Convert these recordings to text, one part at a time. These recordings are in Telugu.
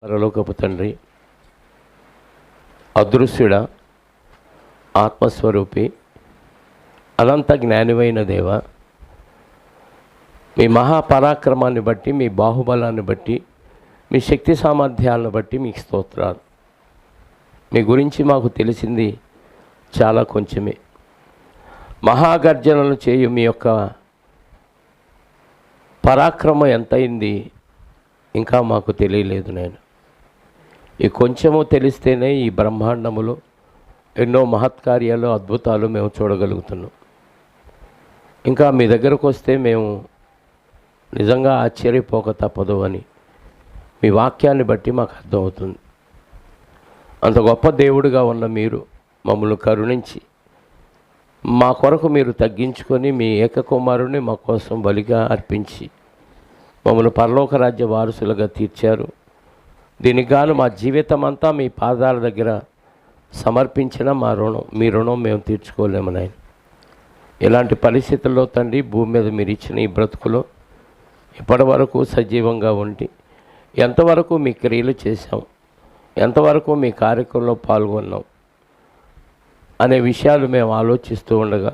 పరలోకపు తండ్రి, అదృశ్యుడ, ఆత్మస్వరూపి, అనంత జ్ఞానివైన దేవ, మీ మహాపరాక్రమాన్ని బట్టి, మీ బాహుబలాన్ని బట్టి, మీ శక్తి సామర్థ్యాలను బట్టి మీకు స్తోత్రాలు. మీ గురించి మాకు తెలిసింది చాలా కొంచెమే. మహాగర్జనలు చేయు మీ యొక్క పరాక్రమం ఎంతైంది ఇంకా మాకు తెలియలేదు. నేను ఈ కొంచెము తెలిస్తేనే ఈ బ్రహ్మాండములో ఎన్నో మహత్కార్యాలు, అద్భుతాలు మేము చూడగలుగుతున్నాం. ఇంకా మీ దగ్గరకు వస్తే మేము నిజంగా ఆశ్చర్యపోక తప్పదు అని మీ వాక్యాన్ని బట్టి మాకు అర్థమవుతుంది. అంత గొప్ప దేవుడిగా ఉన్న మీరు మమ్మల్ని కరుణించి మా కొరకు మీరు తగ్గించుకొని మీ ఏకకుమారుని మా కోసం బలిగా అర్పించి మమ్మల్ని పరలోక రాజ్య వారసులుగా తీర్చారు. దీనికి గాను మా జీవితం అంతా మీ పాదాల దగ్గర సమర్పించిన మీ రుణం మేము తీర్చుకోలేము నాయన. ఇలాంటి పరిస్థితుల్లో తండ్రి, భూమి మీద మీరు ఇచ్చిన ఈ బ్రతుకులో ఇప్పటి వరకు సజీవంగా ఉండి ఎంతవరకు మీ క్రియలు చేశాం, ఎంతవరకు మీ కార్యక్రమంలో పాల్గొన్నాం అనే విషయాలు మేము ఆలోచిస్తూ ఉండగా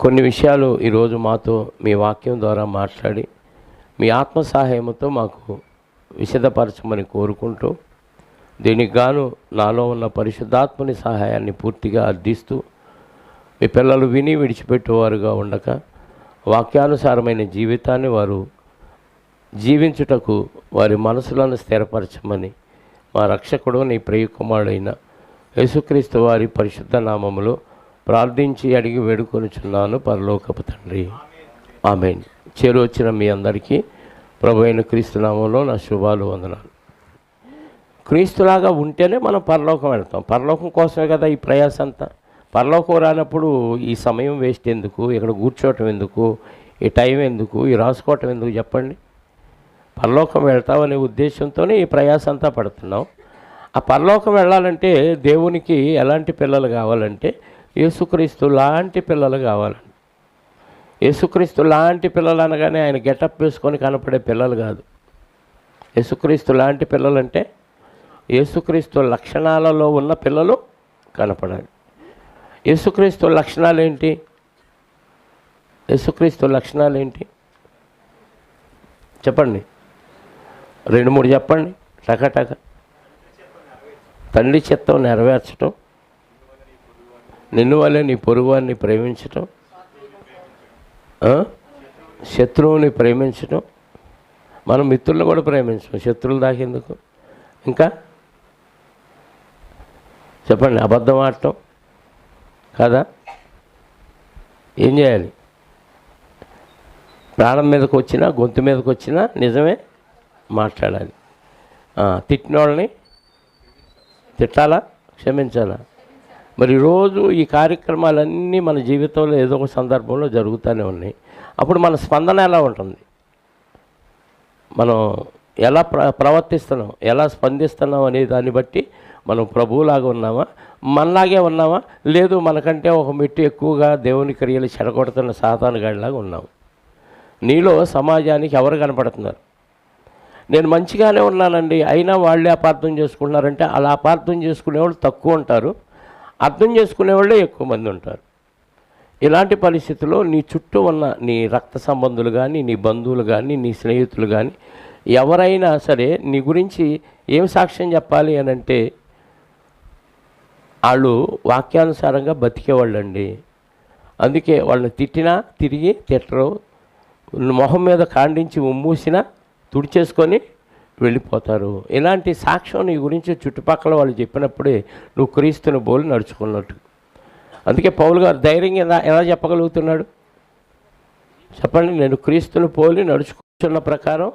కొన్ని విషయాలు ఈరోజు మాతో మీ వాక్యం ద్వారా మాట్లాడి మీ ఆత్మ సహాయంతో మాకు విశదపరచమని కోరుకుంటూ, దీనికి గాను నాలో ఉన్న పరిశుద్ధాత్మని సహాయాన్ని పూర్తిగా అర్థిస్తూ మీ పిల్లలు విని విడిచిపెట్టేవారుగా ఉండక వాక్యానుసారమైన జీవితాన్ని వారు జీవించుటకు వారి మనసులను స్థిరపరచమని మా రక్షకుడు నీ ప్రియకుమారుడైన యేసుక్రీస్తు వారి పరిశుద్ధ నామములో ప్రార్థించి అడిగి వేడుకొనుచున్నాను పరలోకపు తండ్రి, ఆమేన్. చేరువచ్చిన మీ అందరికీ ప్రభు అయిన క్రీస్తు నామంలో నా శుభాలు, వందనాలు. క్రీస్తులాగా ఉంటేనే మనం పరలోకం వెళ్తాం. పరలోకం కోసమే కదా ఈ ప్రయాస అంతా. పరలోకం రానప్పుడు ఈ సమయం వేస్ట్ ఎందుకు, ఇక్కడ కూర్చోవటం ఎందుకు, ఈ టైం ఎందుకు, ఈ రాసుకోవటం ఎందుకు చెప్పండి. పరలోకం వెళ్తామనే ఉద్దేశంతోనే ఈ ప్రయాస అంతా పడుతున్నాం. ఆ పరలోకం వెళ్ళాలంటే దేవునికి ఎలాంటి పిల్లలు కావాలంటే యేసుక్రీస్తు లాంటి పిల్లలు కావాలండి. యేసుక్రీస్తు లాంటి పిల్లలు అనగానే ఆయన గెటప్ వేసుకొని కనపడే పిల్లలు కాదు. యేసుక్రీస్తు లాంటి పిల్లలంటే యేసుక్రీస్తు లక్షణాలలో ఉన్న పిల్లలు కనపడాలి. యేసుక్రీస్తు లక్షణాలు ఏంటి? యేసుక్రీస్తు లక్షణాలు ఏంటి చెప్పండి, 2-3 చెప్పండి టకటక. తండ్రి చిత్తం నెరవేర్చటం, నిన్ను వల్లే నీ పొరుగువారిని ప్రేమించటం, శత్రువుని ప్రేమించటం. మనం మిత్రులను కూడా ప్రేమించడం, శత్రువులు దాకేందుకు. ఇంకా చెప్పండి, అబద్ధం ఆడటం కదా. ఏం చేయాలి? ప్రాణం మీదకి వచ్చినా, గొంతు మీదకి వచ్చినా నిజమే మాట్లాడాలి. తిట్టిన వాళ్ళని తిట్టాలా, క్షమించాలా? మరి రోజు ఈ కార్యక్రమాలన్నీ మన జీవితంలో ఏదో ఒక సందర్భంలో జరుగుతూనే ఉన్నాయి. అప్పుడు మన స్పందన ఎలా ఉంటుంది? మనం ఎలా ప్రవర్తిస్తున్నాం, ఎలా స్పందిస్తున్నాం అనే దాన్ని బట్టి మనం ప్రభువులాగా ఉన్నామా, మనలాగే ఉన్నామా, లేదు మనకంటే ఒక మెట్టు ఎక్కువగా దేవుని క్రియలు చెడగొడుతున్న సాతానుగాడిలాగా ఉన్నాము. నీలో సమాజానికి ఎవరు కనపడుతున్నారు? నేను మంచిగానే ఉన్నానండి, అయినా వాళ్ళే అపార్థం చేసుకుంటున్నారంటే అలా అపార్థం చేసుకునేవాళ్ళు తక్కువ ఉంటారు, అర్థం చేసుకునేవాళ్ళే ఎక్కువ మంది ఉంటారు. ఇలాంటి పరిస్థితుల్లో నీ చుట్టూ ఉన్న నీ రక్త సంబంధులు కానీ, నీ బంధువులు కానీ, నీ స్నేహితులు కానీ ఎవరైనా సరే నీ గురించి ఏం సాక్ష్యం చెప్పాలి అని అంటే వాళ్ళు వాక్యానుసారంగా బతికేవాళ్ళండి. అందుకే వాళ్ళని తిట్టినా తిరిగి తిట్టరు, మొహం మీద కాండించి ఉమ్మూసినా తుడిచేసుకొని వెళ్ళిపోతారు. ఇలాంటి సాక్ష్యం నీ గురించి చుట్టుపక్కల వాళ్ళు చెప్పినప్పుడే నువ్వు క్రీస్తుని పోలి నడుచుకున్నట్టు. అందుకే పౌలు గారు ధైర్యంగా ఎలా చెప్పగలుగుతున్నాడు చెప్పండి? నేను క్రీస్తుని పోలి నడుచుకున్న ప్రకారం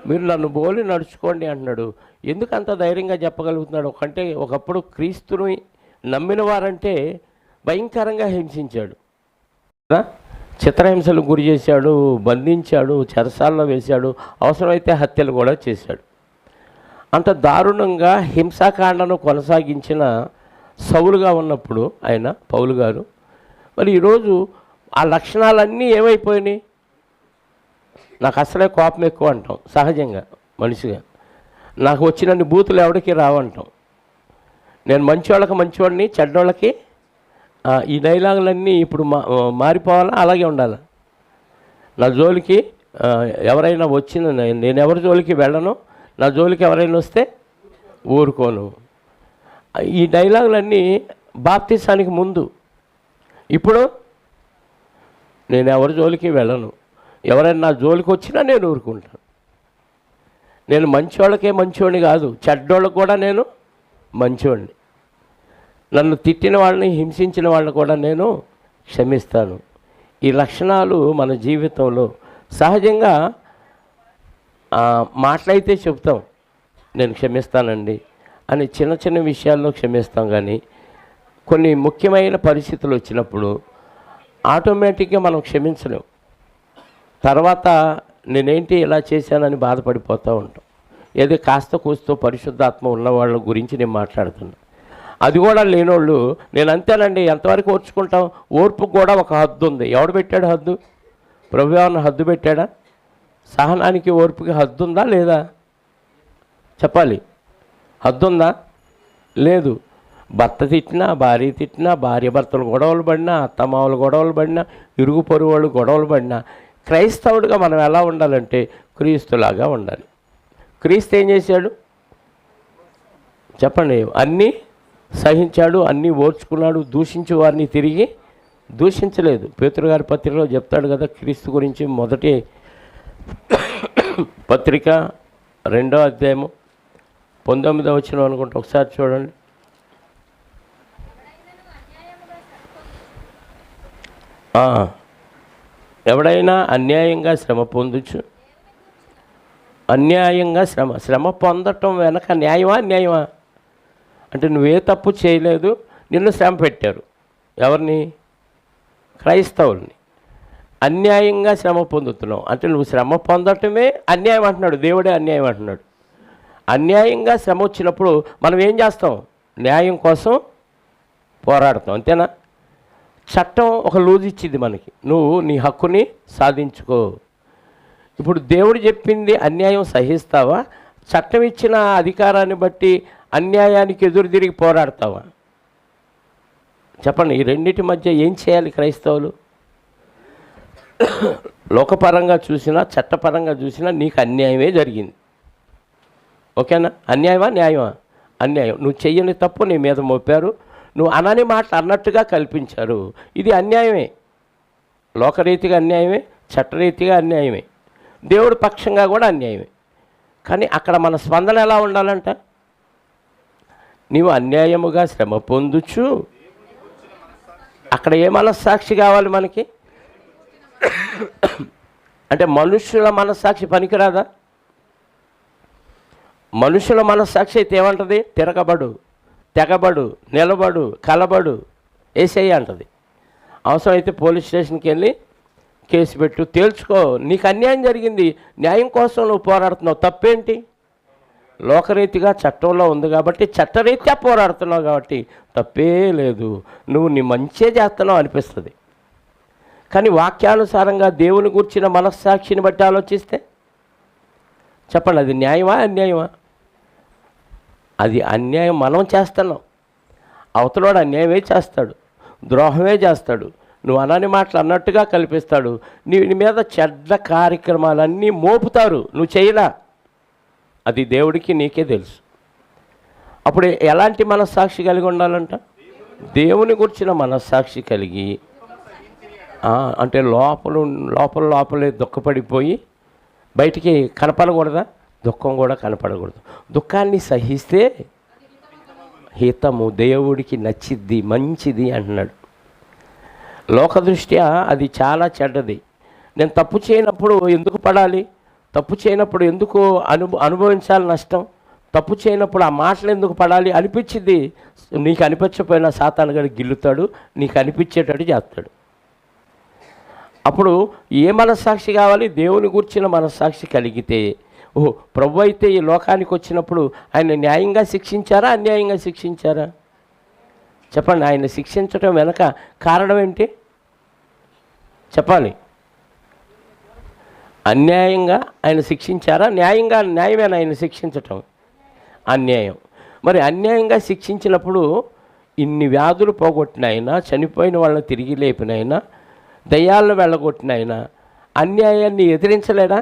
మీరు నన్ను పోలి నడుచుకోండి అంటున్నాడు. ఎందుకు అంత ధైర్యంగా చెప్పగలుగుతున్నాడు? ఒకప్పుడు క్రీస్తుని నమ్మిన వారంటే భయంకరంగా హింసించాడు, చిత్రహింసలకు గురి చేశాడు, బంధించాడు, చెరసాలలో వేశాడు, అవసరమైతే హత్యలు కూడా చేశాడు. అంత దారుణంగా హింసాకాండను కొనసాగించిన సౌలుగా ఉన్నప్పుడు ఆయన పౌలు గారు, మరి ఈరోజు ఆ లక్షణాలన్నీ ఏమైపోయినాయి? నాకు అసలే కోపం ఎక్కువ అంటాం సహజంగా. మనిషిగా. నాకు వచ్చినన్ని బూతులు ఎవరికి రావంటాం. నేను మంచివాళ్ళకి మంచివాడిని, చెడ్డోళ్ళకి ఈ డైలాగులన్నీ ఇప్పుడు మారిపోవాలా, అలాగే ఉండాలా? నా జోలికి ఎవరైనా వచ్చిన, నేను ఎవరి జోలికి వెళ్ళను, నా జోలికి ఎవరైనా వస్తే ఊరుకోను. ఈ డైలాగులన్నీ బాప్తిసానికి ముందు. ఇప్పుడు నేను ఎవరి జోలికి వెళ్ళను, ఎవరైనా నా జోలికి వచ్చినా నేను ఊరుకుంటాను. నేను మంచివాళ్ళకే మంచివాడిని కాదు, చెడ్డోళ్ళకి కూడా నేను మంచివాడిని. నన్ను తిట్టిన వాళ్ళని, హింసించిన వాళ్ళని కూడా నేను క్షమిస్తాను. ఈ లక్షణాలు మన జీవితంలో సహజంగా మాటలైతే చెప్తాం, నేను క్షమిస్తానండి అని చిన్న చిన్న విషయాల్లో క్షమిస్తాం. కానీ కొన్ని ముఖ్యమైన పరిస్థితులు వచ్చినప్పుడు ఆటోమేటిక్గా మనం క్షమించలేం. తర్వాత నేనేంటి ఇలా చేశానని బాధపడిపోతూ ఉంటాం. ఏదో కాస్త కూస్తో పరిశుద్ధాత్మ ఉన్న వాళ్ళ గురించి నేను మాట్లాడుతున్నా. అది కూడా లేనోళ్ళు నేను అంతేనండి, ఎంతవరకు ఓర్చుకుంటాం? ఓర్పుకు కూడా ఒక హద్దు ఉంది. ఎవడు పెట్టాడు హద్దు? ప్రభు ఏమన్నా హద్దు పెట్టాడా? సహనానికి ఓర్పుకి హద్దు ఉందా లేదా? చెప్పాలి. హద్దు ఉందా? లేదు. భర్త తిట్టినా, భార్య తిట్టినా, భార్య భర్తలు గొడవలు పడినా, అత్తమామలు గొడవలు పడినా, ఇరుగు పొరుగు వాళ్ళు గొడవలు పడినా, క్రైస్తవుడిగా మనం ఎలా ఉండాలంటే క్రీస్తులాగా ఉండాలి. క్రీస్తు ఏం చేశాడు చెప్పండి? అన్నీ సహించాడు, అన్నీ ఓర్చుకున్నాడు. దూషించే వారిని తిరిగి దూషించలేదు. పేతురు గారి పత్రికలో చెప్తాడు కదా క్రీస్తు గురించి. మొదటి పత్రిక 2వ అధ్యాయము 19వ వచనం అనుకుంటా, ఒకసారి చూడండి. ఎవడైనా అన్యాయంగా శ్రమ పొందొచ్చు. అన్యాయంగా శ్రమ పొందటం వెనక న్యాయమా అన్యాయమా? అంటే నువ్వే తప్పు చేయలేదు, నిన్ను శ్రమ పెట్టారు. ఎవరిని? క్రైస్తవుల్ని. అన్యాయంగా శ్రమ పొందుతున్నావు అంటే నువ్వు శ్రమ పొందటమే అన్యాయం అంటున్నాడు. దేవుడే అన్యాయం అంటున్నాడు. అన్యాయంగా శ్రమ వచ్చినప్పుడు మనం ఏం చేస్తాం? న్యాయం కోసం పోరాడతాం, అంతేనా? చట్టం ఒక లూజ్ ఇచ్చింది మనకి, నువ్వు నీ హక్కుని సాధించుకో. ఇప్పుడు దేవుడు చెప్పింది అన్యాయం సహిస్తావా? చట్టం ఇచ్చిన అధికారాన్ని బట్టి అన్యాయానికి ఎదురు తిరిగి పోరాడతావా? చెప్పండి. ఈ రెండింటి మధ్య ఏం చేయాలి క్రైస్తవులు? లోకపరంగా చూసినా, చట్టపరంగా చూసినా నీకు అన్యాయమే జరిగింది. ఓకేనా? అన్యాయమా న్యాయమా? అన్యాయం. నువ్వు చెయ్యని తప్పు నీ మీద మోపారు, నువ్వు అనని మాట అన్నట్టుగా కల్పించారు. ఇది అన్యాయమే. లోకరీతిగా అన్యాయమే, చట్టరీతిగా అన్యాయమే, దేవుడి పక్షంగా కూడా అన్యాయమే. కానీ అక్కడ మన స్పందన ఎలా ఉండాలంట? నీవు అన్యాయముగా శ్రమ పొందుచు. అక్కడ ఏ మనస్సాక్షి కావాలి మనకి? అంటే మనుషుల మనస్సాక్షి పనికిరాదా? మనుషుల మనస్సాక్షి అయితే ఏమంటుంది? తిరగబడు, తెగబడు, నిలబడు, కలబడు, ఏసయ్య అంటది. అవసరమైతే పోలీస్ స్టేషన్కి వెళ్ళి కేసు పెట్టు, తేల్చుకో. నీకు అన్యాయం జరిగింది, న్యాయం కోసం నువ్వు పోరాడుతున్నావు, తప్పేంటి? లోకరీతిగా చట్టంలో ఉంది కాబట్టి, చట్టరీత్యా పోరాడుతున్నావు కాబట్టి తప్పే లేదు, నువ్వు నీ మంచే చేస్తున్నావు అనిపిస్తుంది. కానీ వాక్యానుసారంగా దేవుని గురించిన మనస్సాక్షిని బట్టి ఆలోచిస్తే చెప్పండి, అది న్యాయమా అన్యాయమా? అది అన్యాయం మనం చేస్తున్నాం. అవతలోడు అన్యాయమే చేస్తాడు, ద్రోహమే చేస్తాడు, నువ్వు అనని మాటలు అన్నట్టుగా కల్పిస్తాడు, నీ మీద చెడ్డ కార్యక్రమాలన్నీ మోపుతారు, నువ్వు చేయలా. అది దేవుడికి నీకే తెలుసు. అప్పుడు ఎలాంటి మనస్సాక్షి కలిగి ఉండాలంట? దేవుని గురించిన మనస్సాక్షి కలిగి, అంటే లోపలే దుఃఖపడిపోయి బయటికి కనపడకూడదా? దుఃఖం కూడా కనపడకూడదు. దుఃఖాన్ని సహిస్తే హితము, దేవుడికి నచ్చిద్ది, మంచిది అంటున్నాడు. లోకదృష్ట్యా అది చాలా చెడ్డది. నేను తప్పు చేయనప్పుడు ఎందుకు పడాలి? తప్పు చేయనప్పుడు ఎందుకు అనుభవించాలి నష్టం? తప్పు చేయనప్పుడు ఆ మాటలు ఎందుకు పడాలి అనిపించింది. నీకు అనిపించకపోయినా సాతాను గాడు గిల్లుతాడు, నీకు అనిపించేటట్టు చేస్తాడు. అప్పుడు ఏ మనస్సాక్షి కావాలి? దేవుని గురించిన మనస్సాక్షి కలిగితే, ఓహో ప్రభు అయితే ఈ లోకానికి వచ్చినప్పుడు ఆయన న్యాయంగా శిక్షించారా అన్యాయంగా శిక్షించారా? చెప్పండి. ఆయన శిక్షించడం వెనక కారణం ఏంటి చెప్పాలి? అన్యాయంగా ఆయన శిక్షించారా? న్యాయమేనా ఆయన శిక్షించటం? అన్యాయం. మరి అన్యాయంగా శిక్షించినప్పుడు ఇన్ని వ్యాధులు పోగొట్టిన ఆయన, చనిపోయిన వాళ్ళని తిరిగి లేపిన ఆయన, దయ్యాలను వెళ్ళగొట్టిన ఆయన అన్యాయాన్ని ఎదిరించలేడా?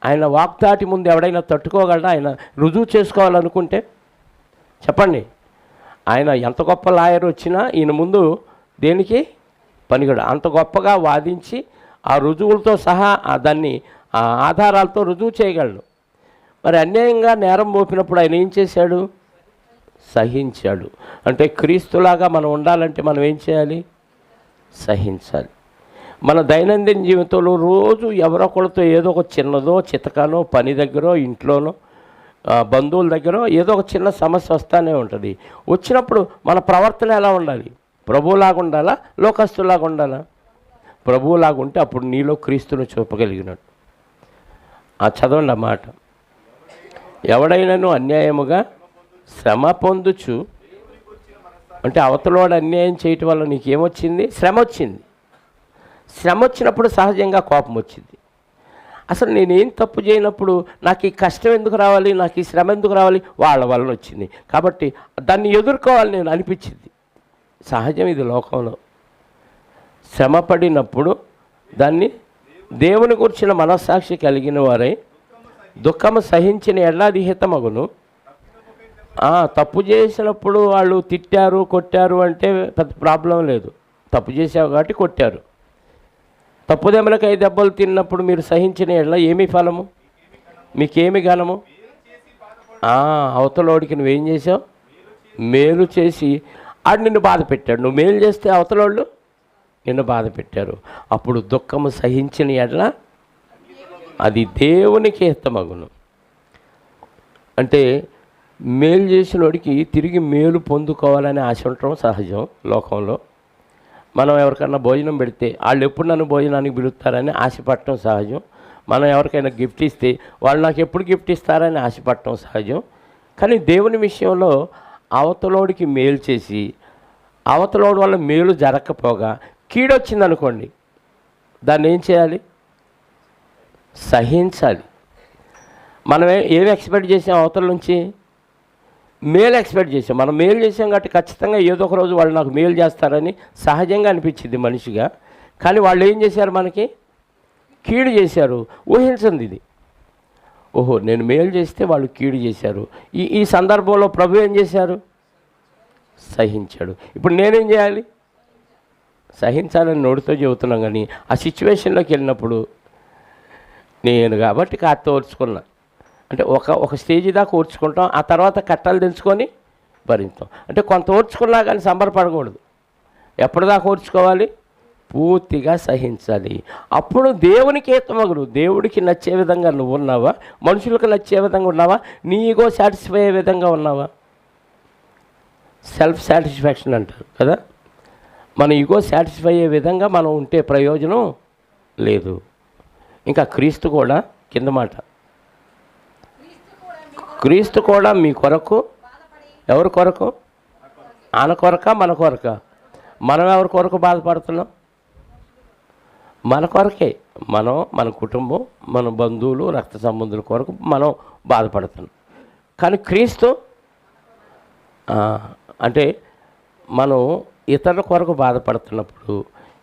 ఆయన వాగ్దాటి ముందు ఎవడైనా తట్టుకోగలడా? ఆయన రుజువు చేసుకోవాలనుకుంటే చెప్పండి. ఆయన ఎంత గొప్ప లాయర్ వచ్చినా ఈయన ముందు దేనికి పనిగడు. అంత గొప్పగా వాదించి ఆ రుజువులతో సహా దాన్ని ఆ ఆధారాలతో రుజువు చేయగలడు. మరి అన్యాయంగా నేరం మోపినప్పుడు ఆయన ఏం చేశాడు? సహించాడు. అంటే క్రీస్తులాగా మనం ఉండాలంటే మనం ఏం చేయాలి? సహించాలి. మన దైనందిన జీవితంలో రోజు ఎవరొకరితో ఏదో ఒక చిన్నదో చితకానో పని దగ్గర ఇంట్లోనో బంధువుల దగ్గర ఏదో ఒక చిన్న సమస్య వస్తూనే ఉంటుంది. వచ్చినప్పుడు మన ప్రవర్తన ఎలా ఉండాలి? ప్రభువులాగా ఉండాలా? లోకస్తులాగా ఉండాలా? ప్రభువులాగా ఉంటే అప్పుడు నీలో క్రీస్తును చూపగలిగినట్టు. చదవండి ఆ మాట. ఎవడైనాను అన్యాయముగా శ్రమ పొందుచు, అంటే అవతలవాడు అన్యాయం చేయటం వల్ల నీకేమొచ్చింది? శ్రమ వచ్చింది. శ్రమ వచ్చినప్పుడు సహజంగా కోపం వచ్చింది. అసలు నేనేం తప్పు చేయనప్పుడు నాకు ఈ కష్టం ఎందుకు రావాలి, నాకు ఈ శ్రమ ఎందుకు రావాలి? వాళ్ళ వలన వచ్చింది కాబట్టి దాన్ని ఎదుర్కోవాలి నేను అనిపించింది. సహజం ఇది లోకంలో. శ్రమ పడినప్పుడు దాన్ని దేవుని గురించిన మనస్సాక్షి కలిగిన వారై దుఃఖము సహించిన ఎడలాది హితమగును. తప్పు చేసినప్పుడు వాళ్ళు తిట్టారు కొట్టారు అంటే పెద్ద ప్రాబ్లం లేదు. తప్పు చేసావు కాబట్టి కొట్టారు. తప్పుదెమ్మలకు 5 దెబ్బలు తిన్నప్పుడు మీరు సహించిన ఎడల ఏమి ఫలము? మీకేమి ఘనము? అవతలోడికి నువ్వేం చేసావు? మేలు చేసి ఆడు నిన్ను బాధ పెట్టాడు. నువ్వు మేలు చేస్తే అవతలోళ్ళు నిన్ను బాధ పెట్టారు. అప్పుడు దుఃఖము సహించిన ఎడల అది దేవునికి హితమగును. అంటే మేలు చేసిన వాడికి తిరిగి మేలు పొందుకోవాలని ఆశ ఉండటం సహజం లోకంలో. మనం ఎవరికన్నా భోజనం పెడితే వాళ్ళు ఎప్పుడు నన్ను భోజనానికి పిలుస్తారని ఆశపడటం సహజం. మనం ఎవరికైనా గిఫ్ట్ ఇస్తే వాళ్ళు నాకు ఎప్పుడు గిఫ్ట్ ఇస్తారని ఆశపడటం సహజం. కానీ దేవుని విషయంలో అవతలోడికి మేలు చేసి అవతలోడి వల్ల మేలు జరగకపోగా కీడొచ్చిందనుకోండి, దాన్ని ఏం చేయాలి? సహించాలి. మనం ఏమి ఎక్స్పెక్ట్ చేసాం? అవతల నుంచి మేలు ఎక్స్పెక్ట్ చేసాం. మనం మేలు చేసాం కాబట్టి ఖచ్చితంగా ఏదో ఒక రోజు వాళ్ళు నాకు మేలు చేస్తారని సహజంగా అనిపించింది మనిషిగా. కానీ వాళ్ళు ఏం చేశారు? మనకి కీడు చేశారు. ఊహించండి ఇది. ఓహో, నేను మేలు చేస్తే వాళ్ళు కీడు చేశారు. ఈ సందర్భంలో ప్రభు ఏం చేశారు? సహించాడు. ఇప్పుడు నేనేం చేయాలి? సహించాలని నోటితో చెబుతున్నాం, కానీ ఆ సిచ్యువేషన్లోకి వెళ్ళినప్పుడు నేను కాబట్టి కాస్త ఓర్చుకున్నా. అంటే ఒక స్టేజ్ దాకా ఓర్చుకుంటాం, ఆ తర్వాత కట్టలు తెంచుకొని భరిస్తాం. అంటే కొంత ఓర్చుకున్నా కానీ సంబరపడకూడదు. ఎప్పటిదాకా ఓర్చుకోవాలి? పూర్తిగా సహించాలి. అప్పుడు దేవునికి హితమగును. దేవుడికి నచ్చే విధంగా నువ్వు ఉన్నావా? మనుషులకు నచ్చే విధంగా ఉన్నావా? నీ ఈగో సాటిస్ఫై అయ్యే విధంగా ఉన్నావా? సెల్ఫ్ సాటిస్ఫాక్షన్ అంటారు కదా. మన ఈగో సాటిస్ఫై అయ్యే విధంగా మనం ఉంటే ప్రయోజనం లేదు. ఇంకా క్రీస్తు కూడా కింద మాట, క్రీస్తు కూడా మీ కొరకు. ఎవరి కొరకు? ఆయన కొరక మన కొరక? మనం ఎవరి కొరకు బాధపడుతున్నాం? మన కొరకే. మన కుటుంబం, మన బంధువులు, రక్త సంబంధుల కొరకు మనం బాధపడుతున్నాం. కానీ క్రీస్తు అంటే మనం ఇతరుల కొరకు బాధపడుతున్నప్పుడు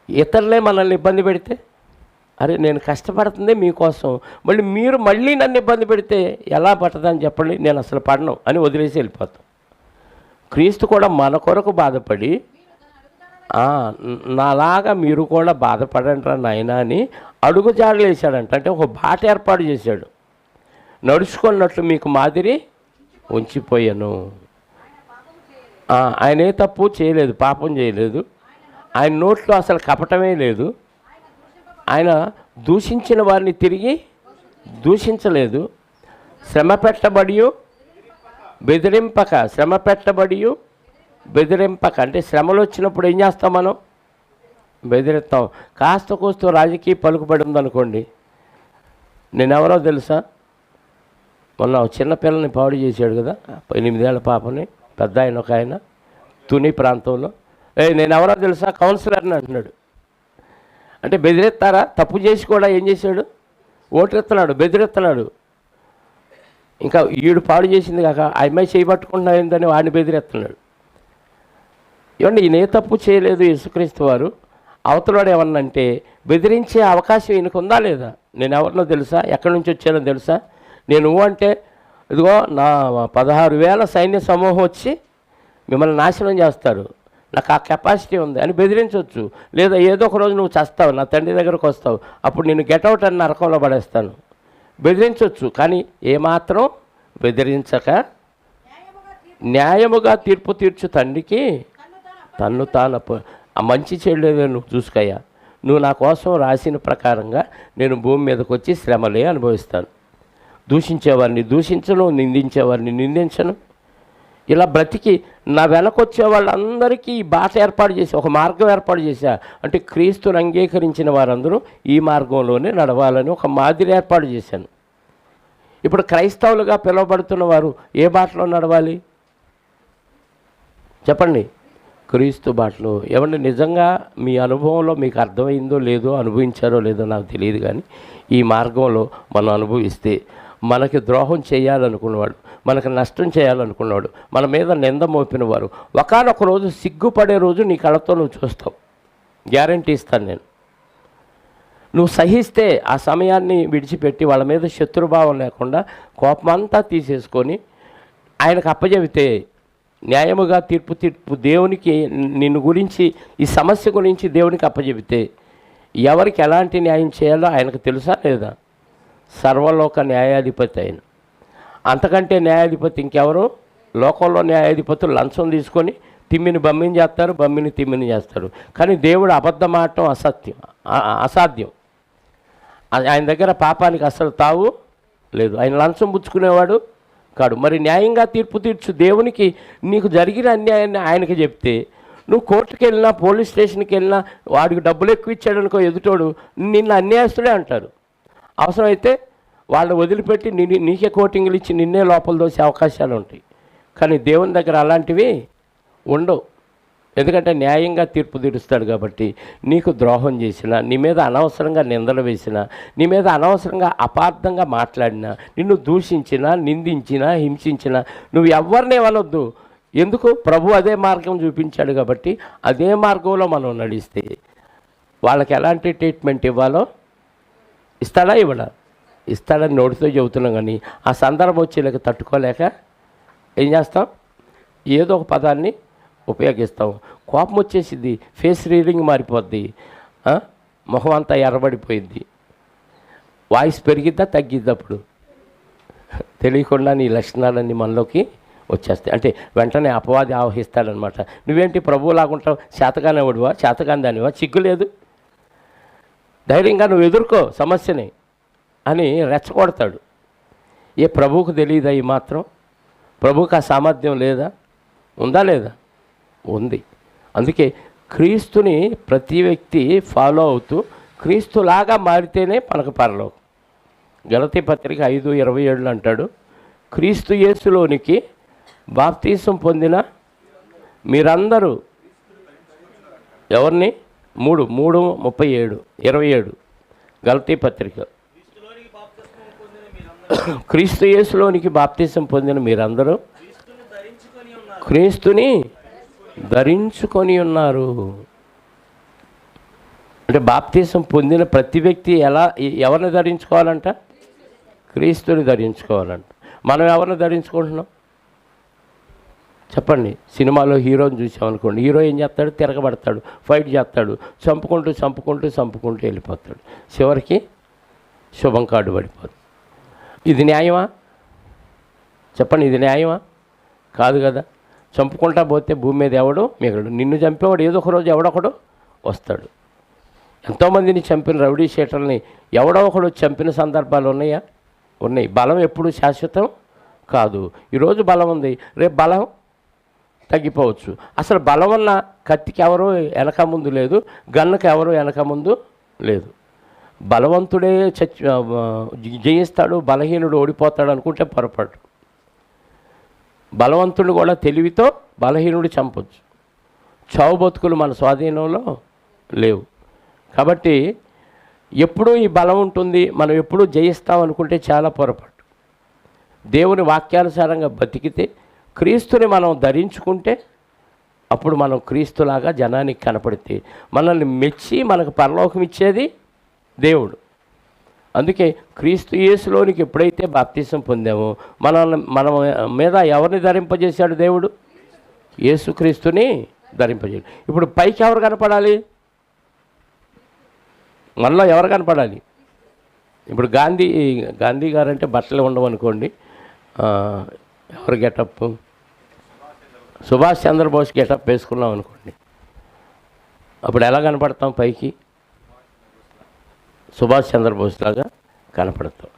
ఇతరులే మనల్ని ఇబ్బంది పెడితే, అరే నేను కష్టపడుతుంది మీకోసం, మీరు మళ్ళీ నన్ను ఇబ్బంది పెడితే ఎలా పట్టదని చెప్పండి? నేను అసలు పడను అని వదిలేసి వెళ్ళిపోతాం. క్రీస్తు కూడా మన కొరకు బాధపడి నాలాగా మీరు కూడా బాధపడండి రా నాయనా అని అడుగుజాడలు వేసాడంట. అంటే ఒక బాట ఏర్పాటు చేశాడు. నడుచుకున్నట్లు మీకు మాదిరి ఉంచిపోయాను. ఆయన ఏ తప్పు చేయలేదు, పాపం చేయలేదు. ఆయన నోట్లో అసలు కపటమే లేదు. ఆయన దూషించిన వారిని తిరిగి దూషించలేదు. శ్రమ పెట్టబడి బెదిరింపక, శ్రమ పెట్టబడి బెదిరింపక. అంటే శ్రమలు వచ్చినప్పుడు ఏం చేస్తాం? మనం బెదిరిస్తాం. కాస్త కూస్తో రాజకీయ పలుకుబడి ఉందనుకోండి. నేనెవరో తెలుసా? మొన్న చిన్నపిల్లని పాడు చేశాడు కదా, 8 ఏళ్ల పాపని. పెద్ద ఆయన ఒక ఆయన తుని ప్రాంతంలో, నేనెవరో తెలుసా? కౌన్సిలర్ని అంటున్నాడు. అంటే బెదిరిస్తారా? తప్పు చేసి కూడా ఏం చేశాడు? ఓటెత్తున్నాడు, బెదిరెత్తున్నాడు. ఇంకా ఈడు పాడు చేసింది కాక ఆ అమ్మాయి చేయబట్టుకుంటున్నాయిందని వాడిని బెదిరెత్తున్నాడు. ఏమండి, ఈయన ఏ తప్పు చేయలేదు యేసుక్రీస్తు వారు. అవతలవాడు ఏమన్నంటే బెదిరించే అవకాశం ఈయనకు ఉందా లేదా? నేను ఎవరినో తెలుసా, ఎక్కడి నుంచి వచ్చానో తెలుసా, నేను అంటే ఇదిగో నా 16,000 సైన్య సమూహం వచ్చి మిమ్మల్ని నాశనం చేస్తారు, నాకు ఆ కెపాసిటీ ఉంది అని బెదిరించవచ్చు. లేదా ఏదో ఒక రోజు నువ్వు చస్తావు, నా తండ్రి దగ్గరకు వస్తావు, అప్పుడు నేను గెట్అవుట్ అని నరకంలో పడేస్తాను, బెదిరించవచ్చు. కానీ ఏమాత్రం బెదిరించక న్యాయముగా తీర్పు తీర్చు తండ్రికి తన్ను తాను ఆ మంచి చెడులేదో నువ్వు చూసుకయ్యా, నువ్వు నా కోసం రాసిన ప్రకారంగా నేను భూమి మీదకి వచ్చి శ్రమలే అనుభవిస్తాను. దూషించేవారిని దూషించను, నిందించేవారిని నిందించను. ఇలా బ్రతికి నా వెనకొచ్చే వాళ్ళందరికీ ఈ బాట ఏర్పాటు చేసి, ఒక మార్గం ఏర్పాటు చేశా. అంటే క్రీస్తుని అంగీకరించిన వారందరూ ఈ మార్గంలోనే నడవాలని ఒక మాదిరి ఏర్పాటు చేశాను. ఇప్పుడు క్రైస్తవులుగా పిలువబడుతున్న వారు ఏ బాటలో నడవాలి చెప్పండి? క్రీస్తు బాటలో. ఏమంటే నిజంగా మీ అనుభవంలో మీకు అర్థమైందో లేదో, అనుభవించారో లేదో నాకు తెలియదు, కానీ ఈ మార్గంలో మనం అనుభవిస్తే మనకి ద్రోహం చేయాలనుకున్నవాడు, మనకు నష్టం చేయాలనుకున్నవాడు, మన మీద నింద మోపిన వారు ఒకానొక రోజు సిగ్గుపడే రోజు నీ కళ్ళతో నువ్వు చూస్తావు. గ్యారంటీ ఇస్తాను నేను. నువ్వు సహిస్తే ఆ సమయాన్ని విడిచిపెట్టి వాళ్ళ మీద శత్రుభావం లేకుండా కోపమంతా తీసేసుకొని ఆయనకు అప్పచెబితే, న్యాయముగా తీర్పు దేవునికి నిన్ను గురించి, ఈ సమస్య గురించి దేవునికి అప్పచెబితే ఎవరికి ఎలాంటి న్యాయం చేయాలో ఆయనకు తెలుసా లేదా? సర్వలోక న్యాయాధిపతి ఆయన. అంతకంటే న్యాయాధిపతి ఇంకెవరు? లోకంలో న్యాయాధిపతులు లంచం తీసుకొని తిమ్మిని బమ్మిని చేస్తారు, బమ్మిని తిమ్మిని చేస్తారు. కానీ దేవుడు అబద్ధం ఆడటం అసాధ్యం. ఆయన దగ్గర పాపానికి అసలు తావు లేదు. ఆయన లంచం పుచ్చుకునేవాడు కాడు. మరి న్యాయంగా తీర్పు తీర్చు దేవునికి నీకు జరిగిన అన్యాయాన్ని ఆయనకి చెప్తే, నువ్వు కోర్టుకి వెళ్ళినా, పోలీస్ స్టేషన్కి వెళ్ళినా, వాడికి డబ్బులు ఎక్కువ ఇచ్చాడు అనుకో ఎదుటోడు, నిన్ను అన్యాయస్తుడే అంటారు. అవసరమైతే వాళ్ళు వదిలిపెట్టి నీకే కోటింగ్లు ఇచ్చి నిన్నే లోపల దోసే అవకాశాలు ఉంటాయి. కానీ దేవుని దగ్గర అలాంటివి ఉండవు. ఎందుకంటే న్యాయంగా తీర్పు తీరుస్తాడు కాబట్టి. నీకు ద్రోహం చేసినా, నీ మీద అనవసరంగా నిందలు వేసినా, నీ మీద అనవసరంగా అపార్థంగా మాట్లాడినా, నిన్ను దూషించినా, నిందించినా, హింసించినా నువ్వు ఎవరిని అనొద్దు. ఎందుకు? ప్రభు అదే మార్గం చూపించాడు కాబట్టి అదే మార్గంలో మనం నడిస్తే వాళ్ళకి ఎలాంటి ట్రీట్మెంట్ ఇవ్వాలో ఇస్తాడా? ఇవ్వడా? ఇస్తాడని నోటితో చెబుతున్నాం, కానీ ఆ సందర్భం వచ్చేలాగా తట్టుకోలేక ఏం చేస్తాం? ఏదో ఒక పదాన్ని ఉపయోగిస్తాం. కోపం వచ్చేసిద్ది, ఫేస్ రీడింగ్ మారిపోద్ది, మొహం అంతా ఎర్రబడిపోయింది, వాయిస్ పెరిగిద్దా తగ్గిద్ది. అప్పుడు తెలియకుండా నీ లక్షణాలన్నీ మనలోకి వచ్చేస్తాయి. అంటే వెంటనే అపవాది ఆవహిస్తాడనమాట. నువ్వేంటి ప్రభువులాగుంటావు, చేతగానేవాడువా, చేతగాని దానివా, సిగ్గులేదు, ధైర్యంగా నువ్వు ఎదుర్కో సమస్యని అని రెచ్చగొడతాడు. ఏ ప్రభువుకు తెలియదా ఈ మాత్రం? ప్రభువుకు ఆ సామర్థ్యం లేదా? ఉందా లేదా? ఉంది. అందుకే క్రీస్తుని ప్రతి వ్యక్తి ఫాలో అవుతూ క్రీస్తులాగా మారితేనే మనకు పరలోకం. గలతీ పత్రిక 5:27 అంటాడు, క్రీస్తు యేసులోనికి బాప్తీసం పొందిన మీరందరూ ఎవరిని? 3:37 గలతీ పత్రిక. క్రీస్తు యేసులోనికి బాప్తీసం పొందిన మీరందరూ క్రీస్తుని ధరించుకొని ఉన్నారు. అంటే బాప్తీసం పొందిన ప్రతి వ్యక్తి ఎవరిని ధరించుకోవాలంట? క్రీస్తుని ధరించుకోవాలంట. మనం ఎవరిని ధరించుకుంటున్నాం చెప్పండి? సినిమాలో హీరోని చూసామనుకోండి, హీరో ఏం చేస్తాడు? తిరగబడతాడు, ఫైట్ చేస్తాడు, చంపుకుంటూ వెళ్ళిపోతాడు, చివరికి శుభం కార్డు పడిపోతుంది. ఇది న్యాయమా చెప్పండి? ఇది న్యాయమా? కాదు కదా. చంపుకుంటా పోతే భూమి మీద ఎవడు మిగలడు. నిన్ను చంపేవాడు ఏదో ఒక రోజు ఎవడొకడు వస్తాడు. ఎంతోమందిని చంపిన రౌడీ షీటర్ని ఎవడో ఒకడు చంపిన సందర్భాలు ఉన్నాయా? ఉన్నాయి. బలం ఎప్పుడు శాశ్వతం కాదు. ఈరోజు బలం ఉంది, రేపు బలం తగ్గిపోవచ్చు. అసలు బలం ఉన్న కత్తికి ఎవరు వెనక ముందు లేదు, గన్నుకి ఎవరు వెనక ముందు లేదు. బలవంతుడే జయిస్తాడు, బలహీనుడు ఓడిపోతాడు అనుకుంటే పొరపాటు. బలవంతుడు కూడా తెలివితో బలహీనుడు చంపొచ్చు. చావు బతుకులు మన స్వాధీనంలో లేవు. కాబట్టి ఎప్పుడూ ఈ బలం ఉంటుంది, మనం ఎప్పుడూ జయిస్తాం అనుకుంటే చాలా పొరపాటు. దేవుని వాక్యానుసారంగా బతికితే, క్రీస్తుని మనం ధరించుకుంటే, అప్పుడు మనం క్రీస్తులాగా జనానికి కనపడితే మనల్ని మెచ్చి మనకు పరలోకం ఇచ్చేది దేవుడు. అందుకే క్రీస్తు యేసులోనికి ఎప్పుడైతే బాప్తిసం పొందామో మన మీద ఎవరిని ధరింపజేశాడు దేవుడు? యేసుక్రీస్తుని ధరింపజేయాలి. ఇప్పుడు పైకి ఎవరు కనపడాలి? మనలో ఎవరు కనపడాలి? ఇప్పుడు గాంధీ గారు అంటే బట్టలు ఉండవు అనుకోండి, ఎవరు గెటప్? సుభాష్ చంద్రబోస్ గెటప్ వేసుకున్నాం అనుకోండి, అప్పుడు ఎలా కనపడతాం? పైకి సుభాష్ చంద్రబోస్ లాగా కనపడతాం.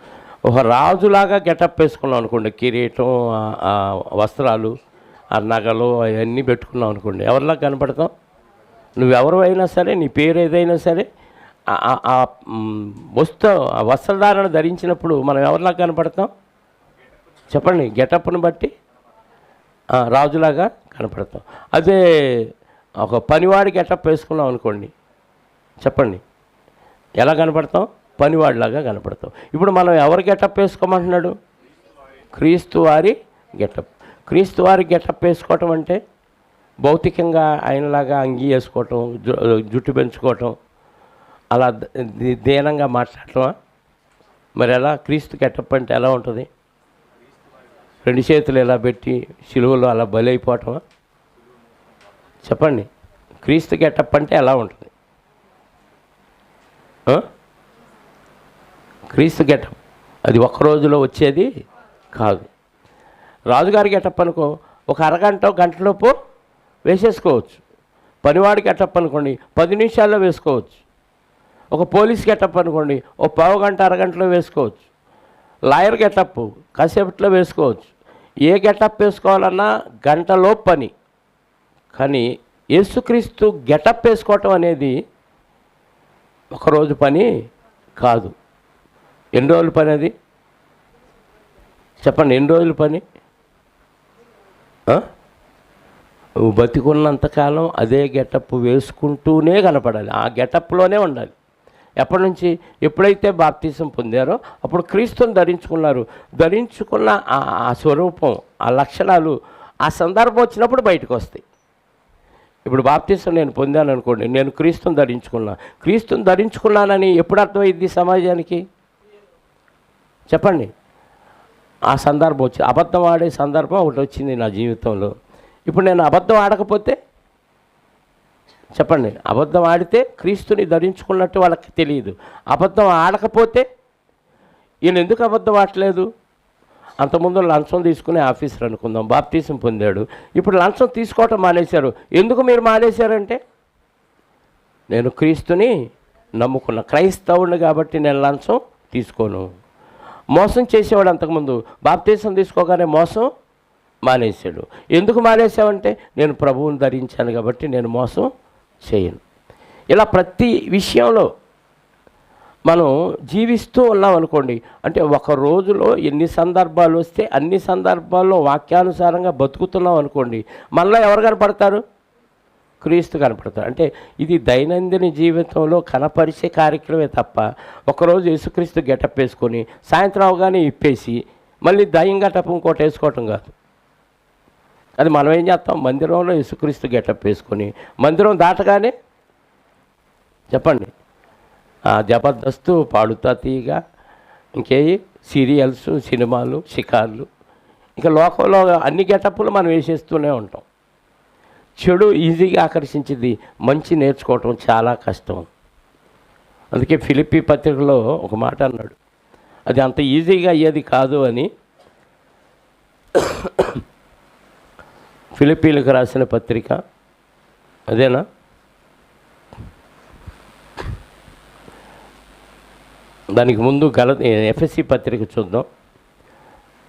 ఒక రాజులాగా గెటప్ వేసుకున్నాం అనుకోండి, కిరీటం, వస్త్రాలు, ఆ నగలు అవన్నీ పెట్టుకున్నాం అనుకోండి, ఎవరిలాగా కనపడతాం? నువ్వెవరు అయినా సరే, నీ పేరు ఏదైనా సరే, ఆ వస్త్రధారణ ధరించినప్పుడు మనం ఎవరిలాగా కనపడతాం? చెప్పండి. గెటప్ను బట్టి రాజులాగా కనపడతాం. అదే ఒక పనివాడి గెటప్ వేసుకున్నాం అనుకోండి, చెప్పండి ఎలా కనపడతాం? పనివాడిలాగా కనపడతాం. ఇప్పుడు మనం ఎవరు గెటప్ వేసుకోమంటున్నాడు? క్రీస్తు వారి గెటప్. క్రీస్తు వారి గెటప్ వేసుకోవటం అంటే భౌతికంగా ఆయనలాగా అంగీ వేసుకోవటం, జుట్టు పెంచుకోవటం, అలా దీనంగా మాట్లాడటమా? మరి ఎలా? క్రీస్తు గెటప్ అంటే ఎలా ఉంటుంది? 2 చేతులు ఎలా పెట్టి సిలువలో అలా బలైపోవటమా? చెప్పండి. క్రీస్తు గెటప్ అంటే ఎలా ఉంటుంది? క్రీస్తు గెటప్ అది ఒక్క రోజులో వచ్చేది కాదు. రాజుగారి గెటప్ అనుకో, ఒక అరగంట గంటలోపు వేసేసుకోవచ్చు. పనివాడి గెటప్ అనుకోండి 10 నిమిషాల్లో వేసుకోవచ్చు. ఒక పోలీస్ గెటప్ అనుకోండి ఓ పావు గంట అరగంటలో వేసుకోవచ్చు. లాయర్ గెటప్ కాసేపట్లో వేసుకోవచ్చు. ఏ గెటప్ వేసుకోవాలన్నా గంటలో పని. కానీ యేసుక్రీస్తు గెటప్ వేసుకోవటం అనేది ఒకరోజు పని కాదు. ఎన్ని రోజుల పని అది? చెప్పండి, ఎన్ని రోజుల పని? నువ్వు బతికున్నంతకాలం అదే గెటప్ వేసుకుంటూనే కనపడాలి, ఆ గెటప్లోనే ఉండాలి. ఎప్పటి నుంచి? ఎప్పుడైతే బాప్తిసం పొందారో అప్పుడు క్రీస్తుని ధరించుకున్నారు. ధరించుకున్న ఆ స్వరూపం, ఆ లక్షణాలు ఆ సందర్భం వచ్చినప్పుడు బయటకు వస్తాయి. ఇప్పుడు బాప్తిసం నేను పొందాను అనుకోండి, నేను క్రీస్తుని ధరించుకున్నానని ఎప్పుడు అర్థమైంది సమాజానికి? చెప్పండి. ఆ సందర్భం వచ్చి అబద్ధం ఆడే సందర్భం ఒకటి వచ్చింది నా జీవితంలో. ఇప్పుడు నేను అబద్ధం ఆడకపోతే, చెప్పండి, అబద్ధం ఆడితే క్రీస్తుని ధరించుకున్నట్టు వాళ్ళకి తెలియదు. అబద్ధం ఆడకపోతే ఈయన ఎందుకు అబద్ధం ఆడలేదు? అంతకుముందు లంచం తీసుకునే ఆఫీసర్ అనుకుందాం, బాప్తిసం పొందాడు, ఇప్పుడు లంచం తీసుకోవటం మానేశారు. ఎందుకు మీరు మానేశారంటే, నేను క్రీస్తుని నమ్ముకున్న క్రైస్తవుడిని కాబట్టి నేను లంచం తీసుకోను. మోసం చేసేవాడు అంతకుముందు, బాప్తిసం తీసుకోగానే మోసం మానేశాడు. ఎందుకు మానేశావంటే, నేను ప్రభువుని ధరించాను కాబట్టి నేను మోసం చేయను. ఇలా ప్రతి విషయంలో మనం జీవిస్తూ ఉన్నాం అనుకోండి, అంటే ఒక రోజులో ఎన్ని సందర్భాలు వస్తే అన్ని సందర్భాల్లో వాక్యానుసారంగా బతుకుతున్నాం అనుకోండి, మనలో ఎవరు కనపడతారు? క్రీస్తు కనపడతారు. అంటే ఇది దైనందిన జీవితంలో కనపరిచే కార్యక్రమే తప్ప ఒకరోజు యేసుక్రీస్తు గెటప్ వేసుకొని సాయంత్రం అవగానే ఇప్పేసి మళ్ళీ దయ్యం గెటప్ ఇంకోటి వేసుకోవటం కాదు. అది మనం ఏం చేస్తాం? మందిరంలో యేసుక్రీస్తు గెటప్ వేసుకొని మందిరం దాటగానే, చెప్పండి, జబర్దస్తు, పాడుతా తీయగా, ఇంకే సీరియల్స్, సినిమాలు, షికార్లు, ఇంకా లోకంలో అన్ని గెటప్పులు మనం వేసేస్తూనే ఉంటాం. చెడు ఈజీగా ఆకర్షించింది, మంచి నేర్చుకోవటం చాలా కష్టం. అందుకే ఫిలిప్పీ పత్రికలో ఒక మాట అన్నాడు, అది అంత ఈజీగా అయ్యేది కాదు అని. ఫిలిప్పీలకు రాసిన పత్రిక అదేనా? దానికి ముందు ఎఫ్ఎస్సి పత్రిక చూద్దాం.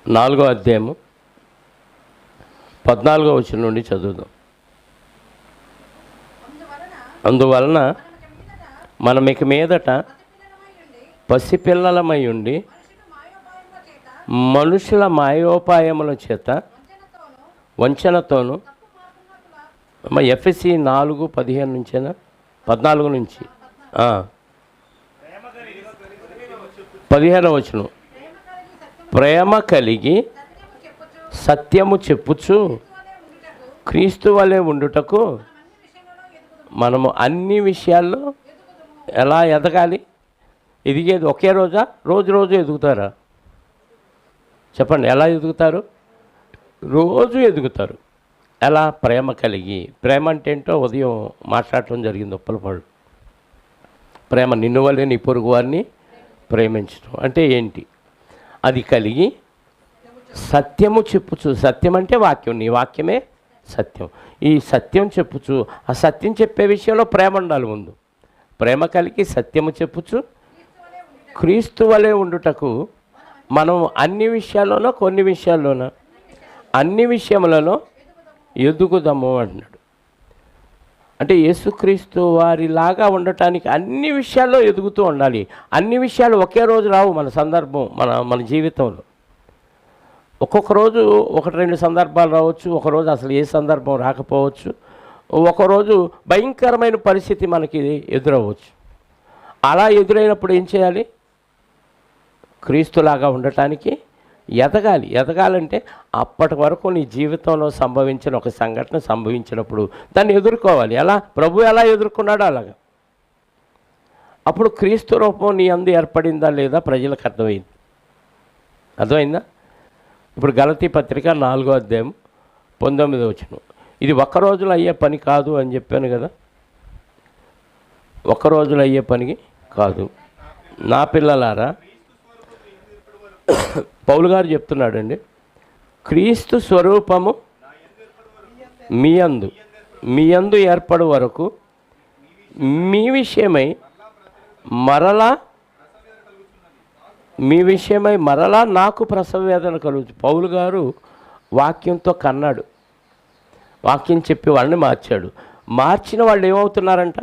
4వ అధ్యాయము 14వ వచనం నుండి చదువుదాం. అందువలన మనం ఇక మీదట పసిపిల్లలమై ఉండి మనుషుల మాయోపాయముల చేత వంచనతోను, ఎఫ్ఎస్సి 4:15 నుంచేనా 14 నుంచి 15వ వచనం, ప్రేమ కలిగి సత్యము చెప్పుచు క్రీస్తు వలె ఉండుటకు మనము అన్ని విషయాల్లో ఎలా ఎదగాలి? ఎదిగేది ఒకే రోజా? రోజు రోజు ఎదుగుతారా? చెప్పండి, ఎలా ఎదుగుతారు? రోజు ఎదుగుతారు. ఎలా? ప్రేమ కలిగి. ప్రేమ అంటే ఏంటో ఉదయం మాట్లాడటం జరిగింది ఉప్పలపాడు. ప్రేమ నిన్ను వల్లే నీ పొరుగు వారిని ప్రేమించడం అంటే ఏంటి? అది కలిగి సత్యము చెప్పుచు. సత్యం అంటే వాక్యం, నీ వాక్యమే సత్యం. ఈ సత్యం చెప్పుచు, ఆ సత్యం చెప్పే విషయంలో ప్రేమ ఉండాలి ముందు. ప్రేమ కలిగి సత్యము చెప్పుచు క్రీస్తు వలె ఉండుటకు మనం అన్ని విషయాల్లోనో కొన్ని విషయాల్లోనో అన్ని విషయములలో ఎదుగుదాము అంటున్నాడు. అంటే యేసుక్రీస్తు వారిలాగా ఉండటానికి అన్ని విషయాల్లో ఎదుగుతూ ఉండాలి. అన్ని విషయాలు ఒకే రోజు రావు. మన సందర్భం, మన జీవితంలో ఒక్కొక్క రోజు ఒకటి రెండు సందర్భాలు రావచ్చు, ఒకరోజు అసలు ఏ సందర్భం రాకపోవచ్చు, ఒకరోజు భయంకరమైన పరిస్థితి మనకి ఎదురవ్వచ్చు. అలా ఎదురైనప్పుడు ఏం చేయాలి? క్రీస్తులాగా ఉండటానికి ఎదగాలి. ఎదగాలంటే అప్పటి వరకు నీ జీవితంలో సంభవించిన ఒక సంఘటన సంభవించినప్పుడు దాన్ని ఎదుర్కోవాలి. ఎలా? ప్రభు ఎలా ఎదుర్కొన్నాడో అలాగా. అప్పుడు క్రీస్తు రూపం నీ అందు ఏర్పడిందా లేదా ప్రజలకు అర్థమైంది. అర్థమైందా? ఇప్పుడు గలతీ పత్రిక 4వ అధ్యాయం 19వ వచనం, ఇది ఒక్క రోజులో అయ్యే పని కాదు అని చెప్పాను కదా. ఒక్క రోజులో అయ్యే పని కాదు. నా పిల్లలారా, పౌలు గారు చెప్తున్నాడండి, క్రీస్తు స్వరూపము మీ యందు ఏర్పడు వరకు మీ విషయమై మరలా నాకు ప్రసవ వేదన కలుగుతుంది. పౌలు గారు వాక్యంతో కన్నాడు. వాక్యం చెప్పి వాళ్ళని మార్చాడు. మార్చిన వాళ్ళు ఏమవుతున్నారంట?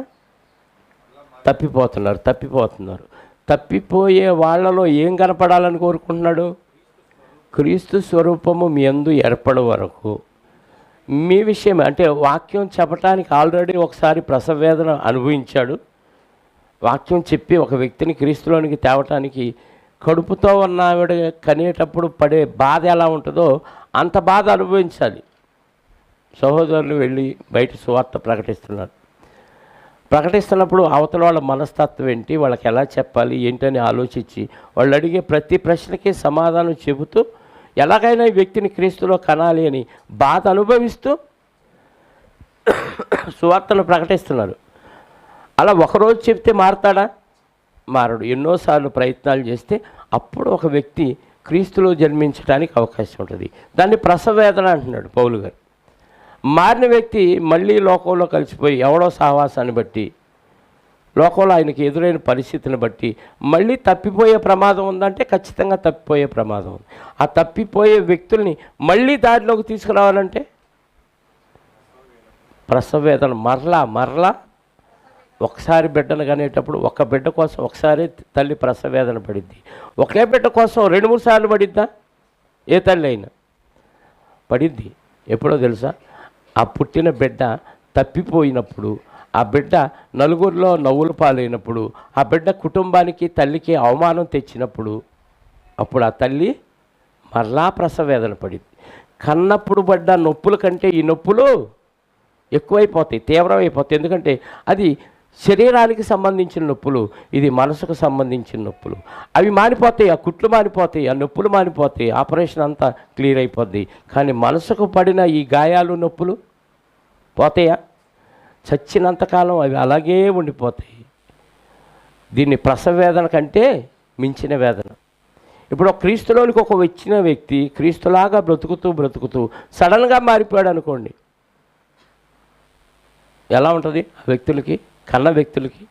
తప్పిపోతున్నారు. తప్పిపోయే వాళ్ళలో ఏం కనపడాలని కోరుకుంటున్నాడు? క్రీస్తు స్వరూపము మీ యందు ఏర్పడే వరకు మీ విషయం. అంటే వాక్యం చెప్పడానికి ఆల్రెడీ ఒకసారి ప్రసవ వేదన అనుభవించాడు. వాక్యం చెప్పి ఒక వ్యక్తిని క్రీస్తులోనికి తేవటానికి కడుపుతో ఉన్న ఆవిడ కనేటప్పుడు పడే బాధ ఎలా ఉంటుందో అంత బాధ అనుభవించాలి. సహోదరులు వెళ్ళి బయట సువార్త ప్రకటిస్తున్నప్పుడు అవతల వాళ్ళ మనస్తత్వం ఏంటి, వాళ్ళకి ఎలా చెప్పాలి ఏంటని ఆలోచించి వాళ్ళు అడిగే ప్రతి ప్రశ్నకి సమాధానం చెబుతూ ఎలాగైనా ఈ వ్యక్తిని క్రీస్తులో కనాలి అని బాధ అనుభవిస్తూ సువార్తను ప్రకటిస్తున్నారు. అలా ఒకరోజు చెప్తే మారతాడా? మారడు. ఎన్నోసార్లు ప్రయత్నాలు చేస్తే అప్పుడు ఒక వ్యక్తి క్రీస్తులో జన్మించడానికి అవకాశం ఉంటుంది. దాన్ని ప్రసవ వేదన అంటున్నాడు పౌలు గారు. మారిన వ్యక్తి మళ్ళీ లోకంలో కలిసిపోయి ఎవడో సహవాసాన్ని బట్టి, లోకంలో ఆయనకి ఎదురైన పరిస్థితిని బట్టి మళ్ళీ తప్పిపోయే ప్రమాదం ఉందంటే ఖచ్చితంగా తప్పిపోయే ప్రమాదం ఉంది. ఆ తప్పిపోయే వ్యక్తుల్ని మళ్ళీ దారిలోకి తీసుకురావాలంటే ప్రసవ వేదన. మరలా ఒకసారి బిడ్డను కనేటప్పుడు ఒక బిడ్డ కోసం ఒకసారి తల్లి ప్రసవ వేదన పడిద్ది. ఒకే బిడ్డ కోసం 2-3 సార్లు పడిద్దా? ఏ తల్లి అయినా పడిద్ది. ఎప్పుడో తెలుసా? ఆ పుట్టిన బిడ్డ తప్పిపోయినప్పుడు, ఆ బిడ్డ నలుగురిలో నవ్వుల పాలైనప్పుడు, ఆ బిడ్డ కుటుంబానికి తల్లికి అవమానం తెచ్చినప్పుడు అప్పుడు ఆ తల్లి మరలా ప్రసవ వేదన పడింది. కన్నప్పుడు పడ్డ నొప్పుల కంటే ఈ నొప్పులు ఎక్కువైపోతాయి, తీవ్రమైపోతాయి. ఎందుకంటే అది శరీరానికి సంబంధించిన నొప్పులు, ఇది మనసుకు సంబంధించిన నొప్పులు. అవి మానిపోతాయి, ఆ కుట్లు మానిపోతాయి, ఆ నొప్పులు మానిపోతాయి, ఆపరేషన్ అంతా క్లియర్ అయిపోద్ది. కానీ మనసుకు పడిన ఈ గాయాలు నొప్పులు పోతాయా? చచ్చినంతకాలం అవి అలాగే ఉండిపోతాయి. దీన్ని ప్రసవ వేదన కంటే మించిన వేదన. ఇప్పుడు క్రీస్తులోనికి ఒక వచ్చిన వ్యక్తి క్రీస్తులాగా బ్రతుకుతూ సడన్గా మారిపోయాడు అనుకోండి, ఎలా ఉంటుంది ఆ వ్యక్తులకి, కన్న వ్యక్తులకి?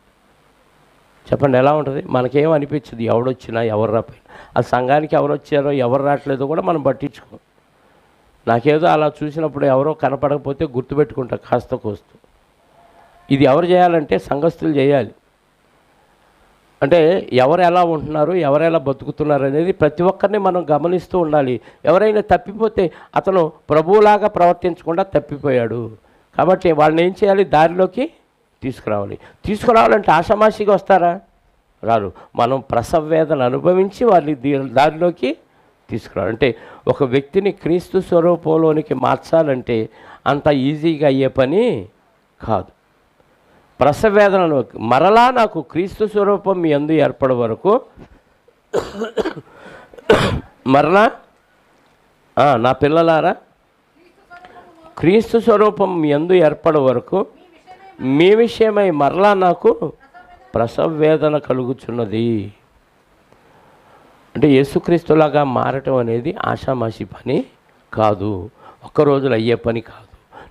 చెప్పండి, ఎలా ఉంటుంది? మనకేం అనిపించదు ఎవడొచ్చినా ఎవరు రాపోయినా. ఆ సంఘానికి ఎవరు వచ్చారో ఎవరు రావట్లేదో కూడా మనం పట్టించుకోం. నాకేదో అలా చూసినప్పుడు ఎవరో కనపడకపోతే గుర్తుపెట్టుకుంటా కాస్త కోస్తూ. ఇది ఎవరు చేయాలంటే సంఘస్థులు చేయాలి. అంటే ఎవరు ఎలా ఉంటున్నారు, ఎవరు ఎలా బతుకుతున్నారు అనేది ప్రతి ఒక్కరిని మనం గమనిస్తూ ఉండాలి. ఎవరైనా తప్పిపోతే అతను ప్రభువులాగా ప్రవర్తించకుండా తప్పిపోయాడు కాబట్టి వాళ్ళని ఏం చేయాలి? దారిలోకి తీసుకురావాలంటే ఆషామాషిగా వస్తారా? రారు. మనం ప్రసవ వేదన అనుభవించి వాళ్ళని దారిలోకి తీసుకురారు. అంటే ఒక వ్యక్తిని క్రీస్తు స్వరూపంలోనికి మార్చాలంటే అంత ఈజీగా అయ్యే పని కాదు. ప్రసవ వేదనను మరలా నాకు క్రీస్తు స్వరూపం మీ యందు ఏర్పడే వరకు మరలా నా పిల్లలారా క్రీస్తు స్వరూపం మీ యందు ఏర్పడే వరకు మీ విషయమై మరలా నాకు ప్రసవ వేదన కలుగుచున్నది. అంటే యేసుక్రీస్తులాగా మారటం అనేది ఆషామాషి పని కాదు, ఒక్క రోజులో అయ్యే పని కాదు.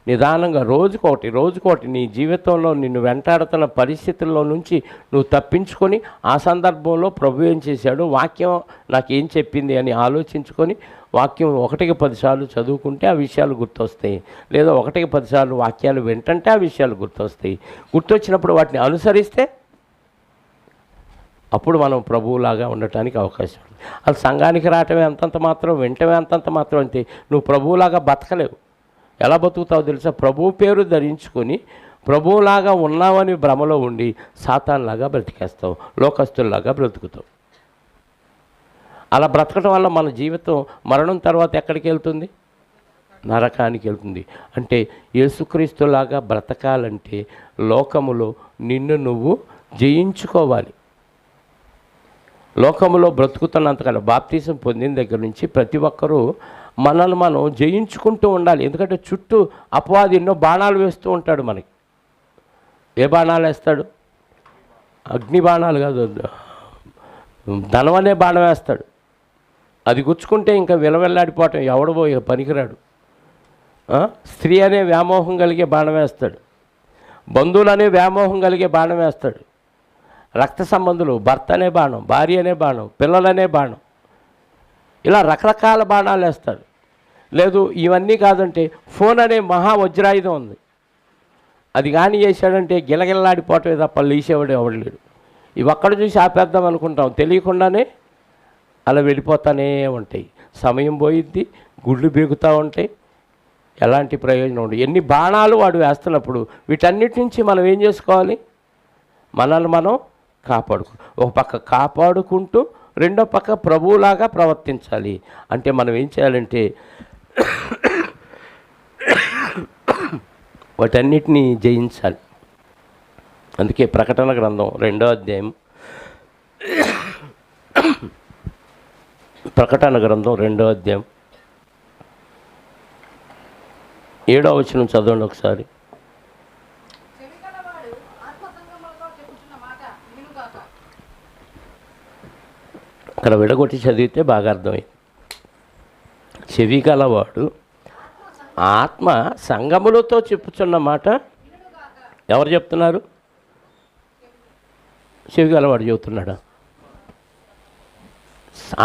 నిదానంగా రోజుకోటి నీ జీవితంలో నిన్ను వెంటాడుతున్న పరిస్థితుల్లో నుంచి నువ్వు తప్పించుకొని ఆ సందర్భంలో ప్రభు ఏం చేశాడు, వాక్యం నాకేం చెప్పింది అని ఆలోచించుకొని వాక్యం 1కి 10 సార్లు చదువుకుంటే ఆ విషయాలు గుర్తొస్తాయి. లేదా 1కి 10 సార్లు వాక్యాలు వింటంటే ఆ విషయాలు గుర్తొస్తాయి. గుర్తొచ్చినప్పుడు వాటిని అనుసరిస్తే అప్పుడు మనం ప్రభువులాగా ఉండటానికి అవకాశం ఉంది. అది సంఘానికి రావటమే అంతంత మాత్రం, వింటమే అంతంత మాత్రం అంతే. నువ్వు ప్రభువులాగా బతకలేవు. ఎలా బతుకుతావు తెలుసా? ప్రభువు పేరు ధరించుకొని ప్రభువులాగా ఉన్నావని భ్రమలో ఉండి సాతాన్లాగా బ్రతికేస్తావు, లోకస్తుల్లాగా బ్రతుకుతావు. అలా బ్రతకడం వల్ల మన జీవితం మరణం తర్వాత ఎక్కడికి వెళ్తుంది? నరకానికి వెళ్తుంది. అంటే యేసుక్రీస్తులాగా బ్రతకాలంటే లోకములో నిన్ను నువ్వు జయించుకోవాలి. లోకములో బ్రతుకుతున్నంతకాలం బాప్తీసం పొందిన దగ్గర నుంచి ప్రతి ఒక్కరూ మనల్ని మనం జయించుకుంటూ ఉండాలి. ఎందుకంటే చుట్టూ అపవాది ఎన్నో బాణాలు వేస్తూ ఉంటాడు మనకి. ఏ బాణాలు వేస్తాడు? అగ్ని బాణాలు కాదు, ధనం అనే బాణం వేస్తాడు. అది గుచ్చుకుంటే ఇంకా విలవెల్లాడిపోవటం, ఎవడబో ఇక పనికిరాడు. స్త్రీ అనే వ్యామోహం కలిగే బాణం వేస్తాడు. బంధువులనే వ్యామోహం కలిగే బాణం వేస్తాడు. రక్త సంబంధులు, భర్త అనే బాణం, భార్య అనే బాణం, పిల్లలనే బాణం, ఇలా రకరకాల బాణాలు వేస్తాడు. లేదు ఇవన్నీ కాదంటే ఫోన్ అనే మహా వజ్రాయుధం ఉంది. అది కానీ చేశాడంటే గిలగిల్లాడిపోవటమే తప్ప లేచేవాడు ఎవడలేడు. ఇవి అక్కడ చూసి ఆపేద్దాం అనుకుంటాం, తెలియకుండానే అలా వెళ్ళిపోతానే ఉంటాయి. సమయం పోయిద్ది, గుళ్ళు బీగుతూ ఉంటాయి, ఎలాంటి ప్రయోజనం ఉండదు. ఎన్ని బాణాలు వాడు వేస్తున్నప్పుడు వీటన్నిటి నుంచి మనం ఏం చేసుకోవాలి? మనల్ని మనం ఒక పక్క కాపాడుకుంటూ రెండో పక్క ప్రభువులాగా ప్రవర్తించాలి. అంటే మనం ఏం చేయాలంటే వాటన్నిటినీ జయించాలి. అందుకే ప్రకటన గ్రంథం 2వ అధ్యాయం, ప్రకటన గ్రంథం 2వ అధ్యాయం 7వ వచనం చదవండి ఒకసారి. అక్కడ విడగొట్టి చదివితే బాగా అర్థమైంది. చెవి గలవాడు ఆత్మ సంగములతో చెప్పుచున్న మాట ఎవరు చెప్తున్నారు? చెవి గలవాడు చెబుతున్నాడా?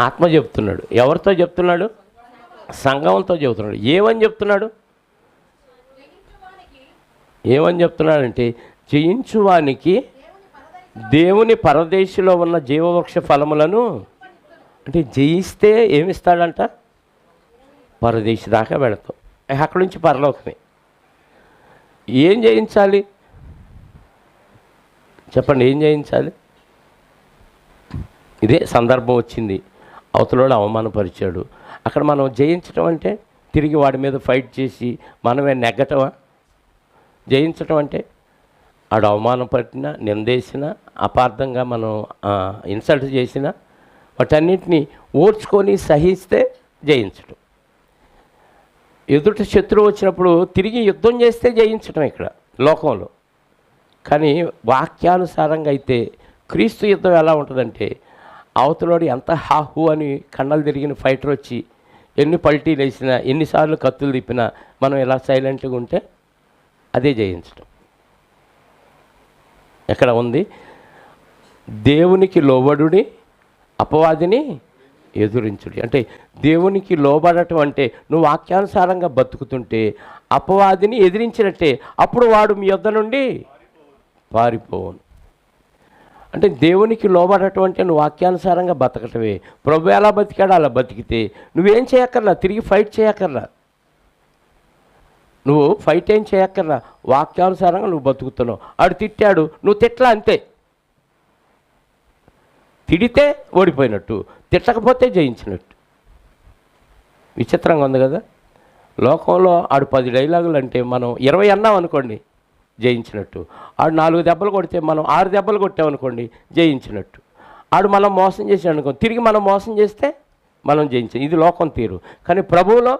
ఆత్మ చెప్తున్నాడు. ఎవరితో చెప్తున్నాడు? సంఘంతో చెబుతున్నాడు. ఏమని చెప్తున్నాడు? ఏమని చెప్తున్నాడంటే జయించువానికి దేవుని పరదేశిలో ఉన్న జీవవృక్ష ఫలములను, అంటే జయిస్తే ఏమిస్తాడంట? పరదేశి దాకా వెళతాం, అక్కడి నుంచి పరలోకమే. ఏం జయించాలి చెప్పండి? ఏం జయించాలి? ఇదే సందర్భం వచ్చింది, అవతలోడు అవమానపరిచాడు. అక్కడ మనం జయించడం అంటే తిరిగి వాడి మీద ఫైట్ చేసి మనమే నెగ్గటమా? జయించటం అంటే ఆడు అవమానపడినా, నిందేసినా, అపార్థంగా మనం ఇన్సల్ట్ చేసినా వాటన్నిటిని ఓర్చుకొని సహిస్తే జయించడం. ఎదుటి శత్రువు వచ్చినప్పుడు తిరిగి యుద్ధం చేస్తే జయించడం ఇక్కడ లోకంలో. కానీ వాక్యానుసారంగా అయితే క్రీస్తు యుద్ధం ఎలా ఉంటుందంటే అవతలోడు ఎంత హాహు అని కన్నలు తిరిగిన ఫైటర్ వచ్చి ఎన్ని పల్టీలు వేసినా, ఎన్నిసార్లు కత్తులు తిప్పినా మనం ఇలా సైలెంట్గా ఉంటే అదే జయించడం. ఎక్కడ ఉంది? దేవునికి లోబడుడి, అపవాదిని ఎదురించుడి. అంటే దేవునికి లోబడటం అంటే నువ్వు వాక్యానుసారంగా బతుకుతుంటే అపవాదిని ఎదిరించినట్టే. అప్పుడు వాడు మీ యొద్ద నుండి పారిపోవును. అంటే దేవునికి లోబడటం అంటే నువ్వు వాక్యానుసారంగా బతకటమే. ప్రభు ఎలా బతికాడో అలా బతికితే నువ్వేం చేయక్కర్లా, తిరిగి ఫైట్ చేయక్కర్లా, నువ్వు ఫైట్ ఏం చేయక్కర్లా. వాక్యానుసారంగా నువ్వు బతుకుతున్నావు. ఆడు తిట్టాడు, నువ్వు తిట్లా, అంతే. తిడితే ఓడిపోయినట్టు, తిట్టకపోతే జయించినట్టు. విచిత్రంగా ఉంది కదా. లోకంలో ఆడు 10 డైలాగులు అంటే మనం 20 అన్నాం అనుకోండి జయించినట్టు. ఆడు 4 దెబ్బలు కొడితే మనం 6 దెబ్బలు కొట్టామనుకోండి జయించినట్టు. ఆడు మనం మోసం చేసాడు అనుకో, తిరిగి మనం మోసం చేస్తే మనం జయించాం. ఇది లోకం తీరు. కానీ ప్రభువులో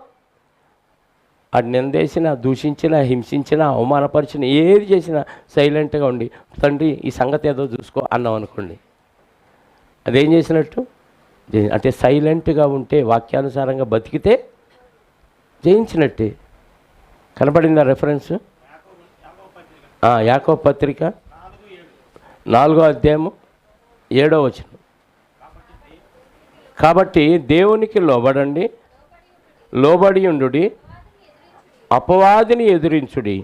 ఆడు నిందేసినా, దూషించినా, హింసించినా, అవమానపరిచినా, ఏది చేసినా సైలెంట్గా ఉండి, తండ్రి ఈ సంగతి ఏదో చూసుకో అన్నాం అనుకోండి, అదేం చేసినట్టు? అంటే సైలెంట్గా ఉంటే, వాక్యానుసారంగా బతికితే జయించినట్టే. కనపడిందా రెఫరెన్స్? యాకోబు పత్రిక 4వ అధ్యాయము 7వ వచనం. కాబట్టి దేవునికి లోబడండి, లోబడి ఉండుడి, అపవాదిని ఎదిరించుడి,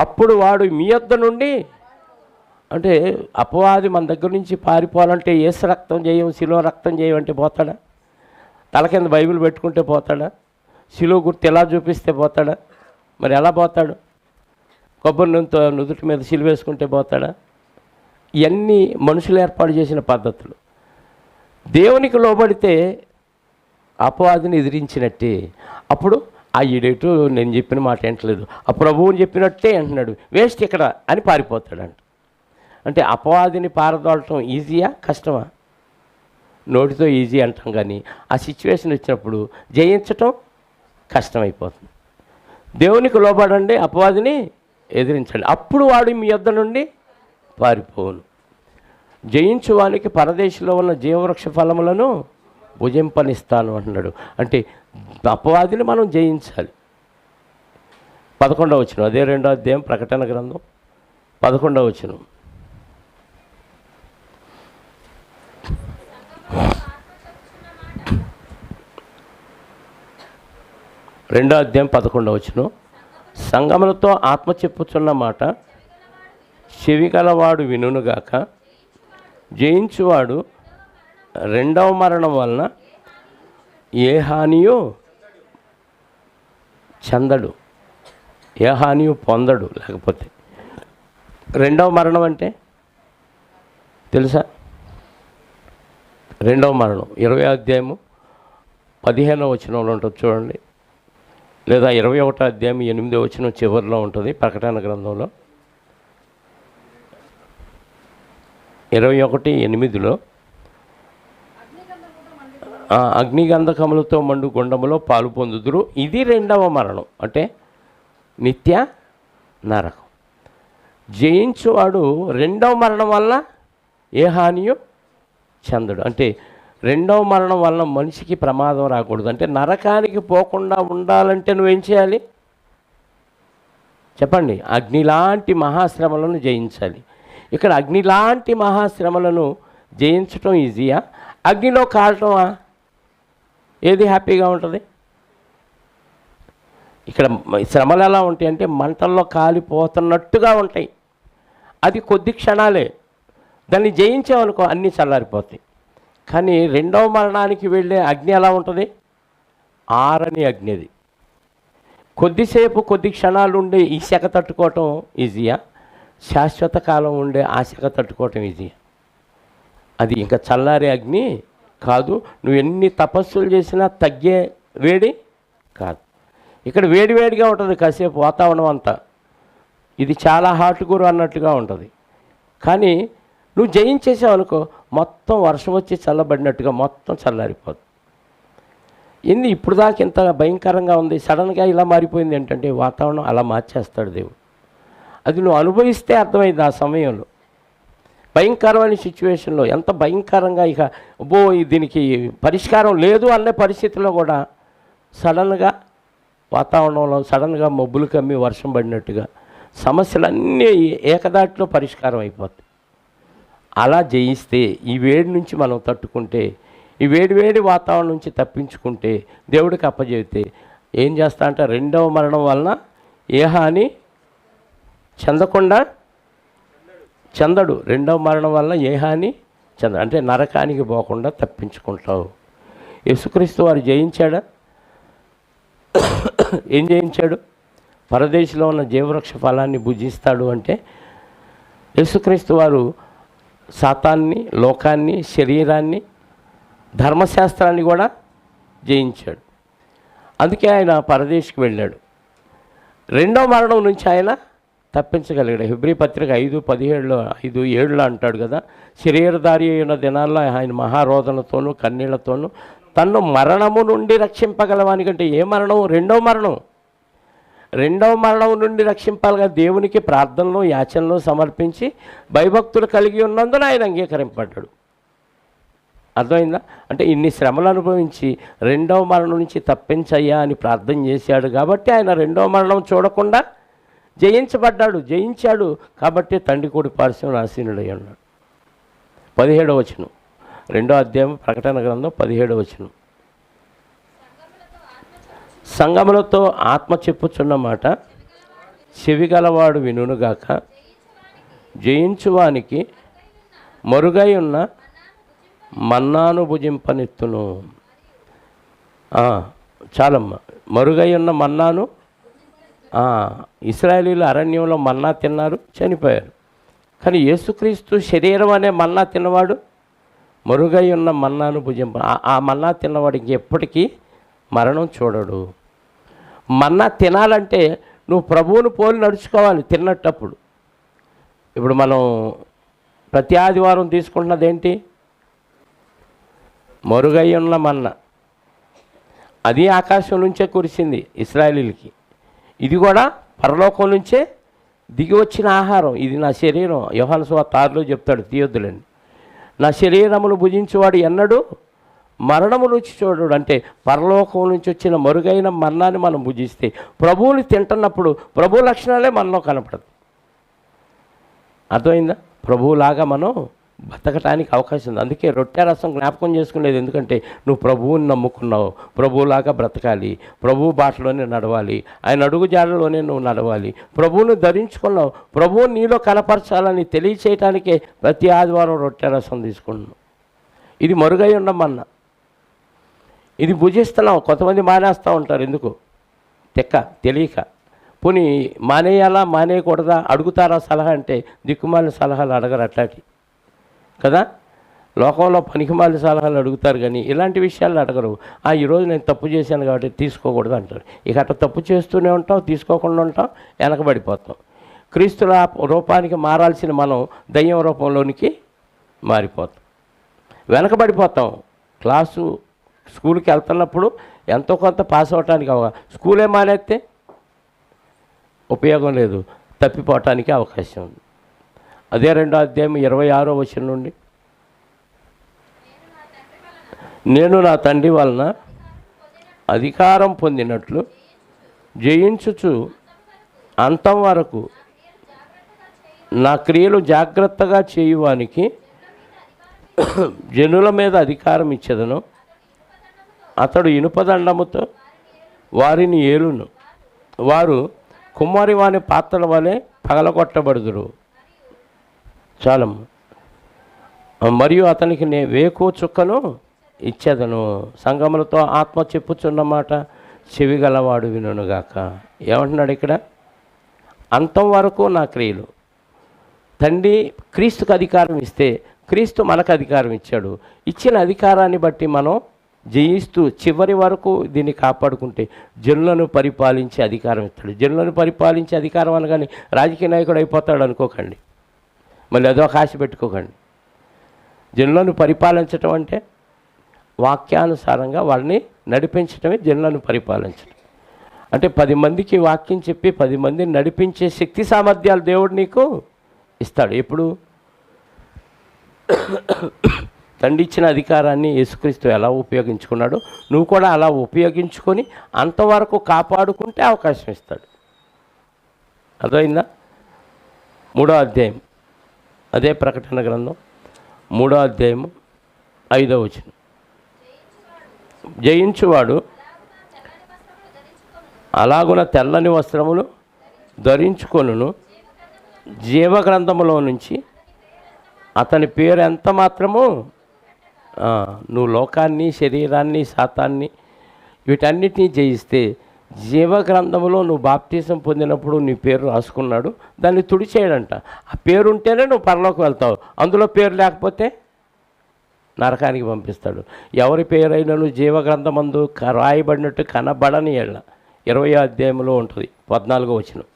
అప్పుడు వాడు మీ యొద్ద నుండి. అంటే అపవాది మన దగ్గర నుంచి పారిపోవాలంటే యేసు రక్తం చేయం, శిలువ రక్తం చేయమంటే పోతాడా? తల కింద బైబిల్ పెట్టుకుంటే పోతాడా? శిలువ గుర్తు ఎలా చూపిస్తే పోతాడా? మరి ఎలా పోతాడు? కొబ్బరి నూనెతో నుదుటి మీద శిలువ వేసుకుంటే పోతాడా? ఇవన్నీ మనుషులు ఏర్పాటు చేసిన పద్ధతులు. దేవునికి లోబడితే అపవాదిని ఎదిరించినట్టే. అప్పుడు ఆ ఈడేటు నేను చెప్పిన మాట ఏంటలేదు, ఆ ప్రభువుని చెప్పినట్టే అంటున్నాడు, వేస్ట్ ఇక్కడ అని పారిపోతాడంట. అంటే అపవాదిని పారదోలటం ఈజీయా కష్టమా? నోటితో ఈజీ అంటాం, కానీ ఆ సిచ్యువేషన్ వచ్చినప్పుడు జయించటం కష్టమైపోతుంది. దేవునికి లోబడండి, అపవాదిని ఎదిరించండి, అప్పుడు వాడు మీ యొద్ద నుండి పారిపోవును. జయించు వానికి పరదేశంలో ఉన్న జీవవృక్ష ఫలములను భుజింపనిస్తాను అంటున్నాడు. అంటే అపవాదిని మనం జయించాలి. 11వ వచనం, అదే 2వ అధ్యాయం ప్రకటన గ్రంథం 11వ వచనం. రెండో అధ్యాయం 11వ వచనం. సంగములతో ఆత్మ చెప్పుచున్న మాట చెవిగలవాడు వినుగాక, జయించువాడు రెండవ మరణం వలన ఏ హానియో చెందడు, ఏ హానియో పొందడు. లేకపోతే రెండవ మరణం అంటే తెలుసా? రెండవ మరణం 20వ అధ్యాయము 15వ వచనంలో ఉంటుంది చూడండి, లేదా 21వ అధ్యాయం 8వ వచనం చివరిలో ఉంటుంది ప్రకటన గ్రంథంలో. 21:8లో అగ్నిగంధకములతో మండు గుండములో పాలు పొందుదురు, ఇది రెండవ మరణం, అంటే నిత్య నరకం. జయించువాడు రెండవ మరణం వల్ల ఏ హానియో చెందడు. అంటే రెండవ మరణం వలన మనిషికి ప్రమాదం రాకూడదు. అంటే నరకానికి పోకుండా ఉండాలంటే నువ్వేం చేయాలి చెప్పండి? అగ్నిలాంటి మహాశ్రమలను జయించాలి. ఇక్కడ అగ్నిలాంటి మహాశ్రమలను జయించటం ఈజీయా, అగ్నిలో కాలటమా? ఏది హ్యాపీగా ఉంటుంది? ఇక్కడ శ్రమలు ఎలా ఉంటాయి అంటే మంటల్లో కాలిపోతున్నట్టుగా ఉంటాయి. అది కొద్ది క్షణాలే, దాన్ని జయించామనుకో అన్నీ చల్లారిపోతాయి. కానీ రెండవ మరణానికి వెళ్ళే అగ్ని ఎలా ఉంటుంది? ఆరని అగ్ని. అది కొద్దిసేపు కొద్ది క్షణాలు ఉండే ఈ సెగ తట్టుకోవటం ఈజీయా, శాశ్వత కాలం ఉండే ఆ సెగ తట్టుకోవటం ఈజీయా? అది ఇంకా చల్లారే అగ్ని కాదు. నువ్వు ఎన్ని తపస్సులు చేసినా తగ్గే వేడి కాదు. ఇక్కడ వేడివేడిగా ఉంటుంది కాసేపు వాతావరణం అంతా, ఇది చాలా హాట్ గురు అన్నట్టుగా ఉంటుంది. కానీ నువ్వు జయించేసావు అనుకో, మొత్తం వర్షం వచ్చి చల్లబడినట్టుగా మొత్తం చల్లారిపోతుంది. ఏంది ఇప్పుడు దాకా ఇంత భయంకరంగా ఉంది, సడన్గా ఇలా మారిపోయింది ఏంటంటే వాతావరణం అలా మార్చేస్తాడు దేవుడు. అది నువ్వు అనుభవిస్తే అర్థమైంది. ఆ సమయంలో భయంకరమైన సిచ్యువేషన్లో ఎంత భయంకరంగా ఇక దీనికి పరిష్కారం లేదు అనే పరిస్థితిలో కూడా సడన్గా వాతావరణంలో సడన్గా మబ్బులు కమ్మి వర్షం పడినట్టుగా సమస్యలన్నీ ఏకదాటిలో పరిష్కారం అయిపోతాయి. అలా జయిస్తే, ఈ వేడి నుంచి మనం తట్టుకుంటే, ఈ వేడి వాతావరణం నుంచి తప్పించుకుంటే, దేవుడికి అప్పచెబితే ఏం చేస్తా అంటే రెండవ మరణం వలన ఏ హాని చెందడు. రెండవ మరణం వలన ఏ హాని చెందడు అంటే నరకానికి పోకుండా తప్పించుకుంటావు. యేసుక్రీస్తు వారు జయించాడా? ఏం జయించాడు? పరదేశంలో ఉన్న జీవవృక్ష ఫలాన్ని భుజిస్తాడు అంటే యేసుక్రీస్తు వారు సాతాన్ని, లోకాన్ని, శరీరాన్ని, ధర్మశాస్త్రాన్ని కూడా జయించాడు. అందుకే ఆయన పరదేశికి వెళ్ళాడు. రెండో మరణం నుంచి ఆయన తప్పించగలిగాడు. హెబ్రీ పత్రిక 5:17 5:7 అంటాడు కదా, శరీరధారి అయిన దినాల్లో ఆయన మహారోదనతోనూ కన్నీళ్లతోనూ తన్ను మరణము నుండి రక్షింపగలవానికంటే ఏ మరణం? రెండవ మరణం నుండి రక్షింపాలిగా దేవునికి ప్రార్థనలు యాచనలు సమర్పించి భయభక్తులు కలిగి ఉన్నందున ఆయన అంగీకరింపడ్డాడు. అర్థమైందా? అంటే ఇన్ని శ్రమలు అనుభవించి రెండవ మరణం నుంచి తప్పించయ్యా అని ప్రార్థన చేశాడు కాబట్టి ఆయన రెండవ మరణం చూడకుండా జయించాడు కాబట్టి తండ్రి కుడి పార్శ్వం ఆసీనుడై ఉన్నాడు. 17వ వచనం, 2వ అధ్యాయం ప్రకటన గ్రంథం 17వ వచనం. సంగములతో ఆత్మ చెప్పుచున్న మాట చెవిగలవాడు వినుగాక, జయించువానికి మరుగై ఉన్న మన్నాను భుజింపనెత్తును. చాలమ్మ, మరుగై ఉన్న మన్నాను. ఇశ్రాయేలీయులు అరణ్యంలో మన్నా తిన్నారు, చనిపోయారు. కానీ యేసుక్రీస్తు శరీరం అనే మన్నా తిన్నవాడు మరుగై ఉన్న మన్నాను భుజింప. ఆ మన్నా తిన్నవాడు ఇంకెప్పటికీ మరణం చూడడు. మన్నా తినాలంటే నువ్వు ప్రభువును పోలి నడుచుకోవాలి తిన్నట్టప్పుడు. ఇప్పుడు మనం ప్రతి ఆదివారం తీసుకుంటున్నది ఏంటి? మరుగై ఉన్న మన్నా. అది ఆకాశం నుంచే కురిసింది ఇశ్రాయేలీయులకి. ఇది కూడా పరలోకం నుంచే దిగి వచ్చిన ఆహారం. ఇది నా శరీరం. యోహాను సువార్త 6లో చెప్తాడు, తీయొద్దులండి. నా శరీరమును భుజించేవాడు ఎన్నడూ మరణము రుచి చూడడు. అంటే పరలోకం నుంచి వచ్చిన మరుగైన మన్నాన్ని మనం భుజిస్తే ప్రభువుని తింటున్నప్పుడు ప్రభు లక్షణాలే మనలో కనపడదు. అర్థమైందా? ప్రభువులాగా మనం బతకటానికి అవకాశం ఉంది. అందుకే రొట్టె రసం జ్ఞాపకం చేసుకునేది. ఎందుకంటే నువ్వు ప్రభువుని నమ్ముకున్నావు, ప్రభువులాగా బ్రతకాలి, ప్రభువు బాటలోనే నడవాలి, ఆయన అడుగు జాడలోనే నువ్వు నడవాలి, ప్రభువుని ధరించుకున్నావు, ప్రభువుని నీలో కనపరచాలని తెలియచేయటానికే ప్రతి ఆదివారం రొట్టె రసం తీసుకున్నావు. ఇది మరుగై ఉండమన్నా. ఇది భుజిస్తున్నావు. కొంతమంది మానేస్తూ ఉంటారు. ఎందుకు? తెలియక. పోనీ మానేయాలా మానేయకూడదా అడుగుతారా సలహా అంటే దిక్కుమాలిన సలహాలు అడగరు. అట్లాంటి కదా, లోకంలో పనికిమాలిన సలహాలు అడుగుతారు కానీ ఇలాంటి విషయాలు అడగరు. ఈరోజు నేను తప్పు చేశాను కాబట్టి తీసుకోకూడదు అంటారు. ఇక అట్లా తప్పు చేస్తూనే ఉంటాం, తీసుకోకుండా ఉంటాం, వెనకబడిపోతాం. క్రీస్తుల రూపానికి మారాల్సిన మనం దయ్యం రూపంలోనికి మారిపోతాం, వెనకబడిపోతాం. స్కూల్కి వెళ్తున్నప్పుడు ఎంతో కొంత పాస్ అవటానికి స్కూలే మానేస్తే ఉపయోగం లేదు, తప్పిపోవటానికి అవకాశం ఉంది. అదే 2వ అధ్యాయం 26వ వచనం నుండి, నేను నా తండ్రి వలన అధికారం పొందినట్లు జయించుచు అంతం వరకు నా క్రియలు జాగ్రత్తగా చేయువానికి జనుల మీద అధికారం ఇచ్చేదను. అతడు ఇనుపదండముతో వారిని ఏలును. వారు కుమ్మరి వాని పాత్రల వలె పగలగొట్టబడుదురు. చాలమ్మ. మరియు అతనికి వేకు చుక్కను ఇచ్చేదను. సంగములతో ఆత్మ చెప్పుచున్నమాట చెవిగలవాడు వినుగాక. ఏమంటున్నాడు ఇక్కడ? అంతం వరకు నా క్రియలు. తండ్రి క్రీస్తుకు అధికారం ఇస్తే క్రీస్తు మనకు అధికారం ఇచ్చాడు. ఇచ్చిన అధికారాన్ని బట్టి మనం జయిస్తూ చివరి వరకు దీన్ని కాపాడుకుంటే జనులను పరిపాలించే అధికారం ఇస్తాడు. జనులను పరిపాలించే అధికారం అనగానే రాజకీయ నాయకుడు అయిపోతాడు అనుకోకండి, మళ్ళీ అదొక ఆశ పెట్టుకోకండి. జనులను పరిపాలించటం అంటే వాక్యానుసారంగా వాళ్ళని నడిపించటమే జనులను పరిపాలించడం. అంటే 10 మందికి వాక్యం చెప్పి 10 మందిని నడిపించే శక్తి సామర్థ్యాలు దేవుడు నీకు ఇస్తాడు. ఎప్పుడు? తండ్రి ఇచ్చిన అధికారాన్ని యేసుక్రీస్తు ఎలా ఉపయోగించుకున్నాడో నువ్వు కూడా అలా ఉపయోగించుకొని అంతవరకు కాపాడుకుంటే అవకాశం ఇస్తాడు. అర్థమైందా? 3వ అధ్యాయం అదే ప్రకటన గ్రంథం 3వ అధ్యాయం 5వ వచనం, జయించువాడు అలాగున తెల్లని వస్త్రములు ధరించుకొనును, జీవగ్రంథములో నుంచి అతని పేరు ఎంత మాత్రము. నువ్వు లోకాన్ని, శరీరాన్ని, శాతాన్ని వీటన్నిటినీ జయిస్తే జీవగ్రంథంలో నువ్వు బాప్తీసం పొందినప్పుడు నీ పేరు రాసుకున్నాడు, దాన్ని తుడిచేయడంట. ఆ పేరు ఉంటేనే నువ్వు పరలోకి వెళ్తావు, అందులో పేరు లేకపోతే నరకానికి పంపిస్తాడు. ఎవరి పేరైనను జీవగ్రంథమందు రాయబడినట్టు కనబడని ఎళ్ళ 20వ అధ్యాయంలో ఉంటుంది 14వ వచనం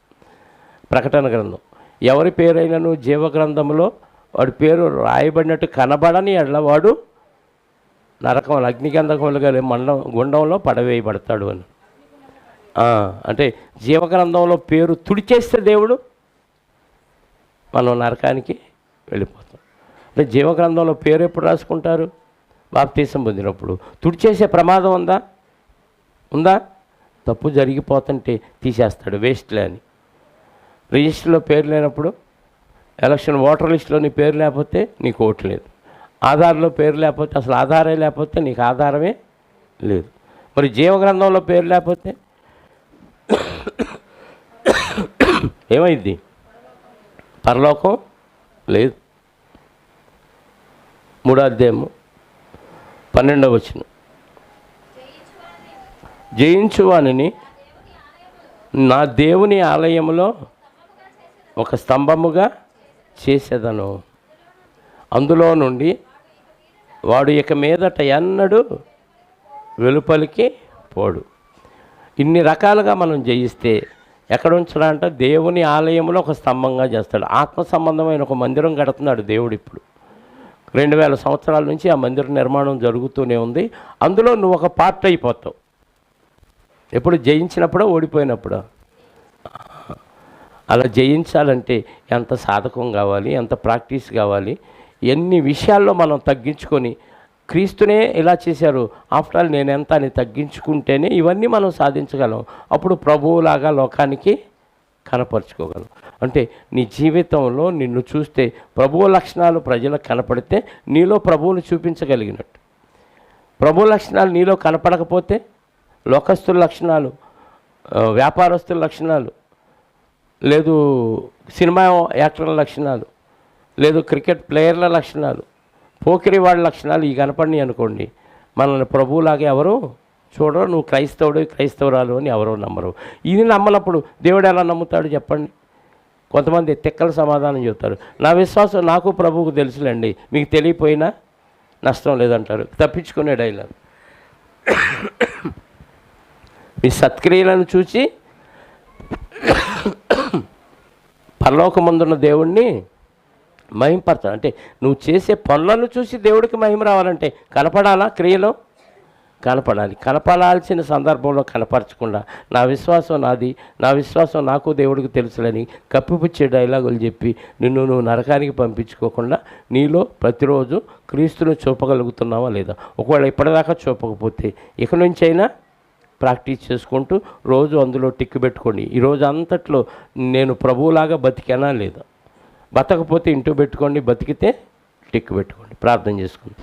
ప్రకటన గ్రంథం. ఎవరి పేరైనను జీవగ్రంథంలో వాడి పేరు రాయబడినట్టు కనబడని ఎళ్ళ వాడు నరకం అగ్నిగంధకములుగా గుండంలో పడవేయబడతాడు అని. అంటే జీవగ్రంథంలో పేరు తుడిచేస్తే దేవుడు మనం నరకానికి వెళ్ళిపోతాం. అంటే జీవగ్రంథంలో పేరు ఎప్పుడు రాసుకుంటారు? బాప్తీసం పొందినప్పుడు. తుడిచేసే ప్రమాదం ఉందా? తప్పు జరిగిపోతుంటే తీసేస్తాడు, వేస్ట్లే అని. రిజిస్టర్లో పేరు లేనప్పుడు, ఎలక్షన్ ఓటర్ లిస్టులో నీ పేరు లేకపోతే నీకు ఓటు లేదు, ఆధార్లో పేరు లేకపోతే, అసలు ఆధారే లేకపోతే నీకు ఆధారమే లేదు. మరి జీవగ్రంథంలో పేరు లేకపోతే ఏమైంది? పరలోకం లేదు. 3వ అధ్యాయము 12వ వచనం. జయించువానిని నా దేవుని ఆలయంలో ఒక స్తంభముగా చేసేదను, అందులో నుండి వాడు ఇక మీదట ఎన్నడూ వెలుపలికి పోడు. ఇన్ని రకాలుగా మనం జయిస్తే ఎక్కడ ఉంచాలంటే దేవుని ఆలయంలో ఒక స్తంభంగా చేస్తాడు. ఆత్మ సంబంధమైన ఒక మందిరం కడుతున్నాడు దేవుడు. ఇప్పుడు 2000 సంవత్సరాల నుంచి ఆ మందిర నిర్మాణం జరుగుతూనే ఉంది. అందులో నువ్వు ఒక పార్ట్ అయిపోతావు. ఎప్పుడు జయించినప్పుడో ఓడిపోయినప్పుడో. అలా జయించాలంటే ఎంత సాధకం కావాలి, ఎంత ప్రాక్టీస్ కావాలి, ఎన్ని విషయాల్లో మనం తగ్గించుకొని, క్రీస్తునే ఇలా చేశారు, ఆఫ్టర్ ఆల్ నేను ఎంత అని తగ్గించుకుంటేనే ఇవన్నీ మనం సాధించగలం. అప్పుడు ప్రభువులాగా లోకానికి కనపరుచుకోగలం. అంటే నీ జీవితంలో నిన్ను చూస్తే ప్రభువు లక్షణాలు ప్రజలకు కనపడితే నీలో ప్రభువును చూపించగలిగినట్టు. ప్రభు లక్షణాలు నీలో కనపడకపోతే లోకస్తుల లక్షణాలు, వ్యాపారస్తుల లక్షణాలు, లేదు సినిమా యాక్టర్ల లక్షణాలు, లేదు క్రికెట్ ప్లేయర్ల లక్షణాలు, పోకిరి వాళ్ళ లక్షణాలు ఈ కనపడినాయి అనుకోండి, మనల్ని ప్రభువులాగా ఎవరు చూడరు. నువ్వు క్రైస్తవురాలు అని ఎవరో నమ్మరు. ఇది నమ్మనప్పుడు దేవుడు ఎలా నమ్ముతాడు చెప్పండి? కొంతమంది తిక్కల సమాధానం చెబుతారు. నా విశ్వాసం నాకు ప్రభువుకు తెలుసులేండి, మీకు తెలియపోయినా నష్టం లేదంటారు. తప్పించుకునే డైలాగ్. మీ సత్క్రియలను చూసి పరలోకమందున్న దేవుణ్ణి మహింపరచాలి. అంటే నువ్వు చేసే పనులను చూసి దేవుడికి మహిమ రావాలంటే కనపడాలా? క్రియలో కనపడాలి. కనపడాల్సిన సందర్భంలో కనపరచకుండా నా విశ్వాసం నాది, నా విశ్వాసం నాకు దేవుడికి తెలుసులని కప్పిపుచ్చే డైలాగులు చెప్పి నువ్వు నరకానికి పంపించుకోకుండా నీలో ప్రతిరోజు క్రీస్తును చూపగలుగుతున్నావా లేదా? ఒకవేళ ఇప్పటిదాకా చూపకపోతే ఇక నుంచైనా ప్రాక్టీస్ చేసుకుంటూ రోజు అందులో టిక్కు పెట్టుకోండి. ఈరోజు అంతట్లో నేను ప్రభువులాగా బతికానా లేదా? బతకపోతే ఇంటూ పెట్టుకోండి, బతికితే టిక్కు పెట్టుకోండి. ప్రార్థన చేసుకోండి.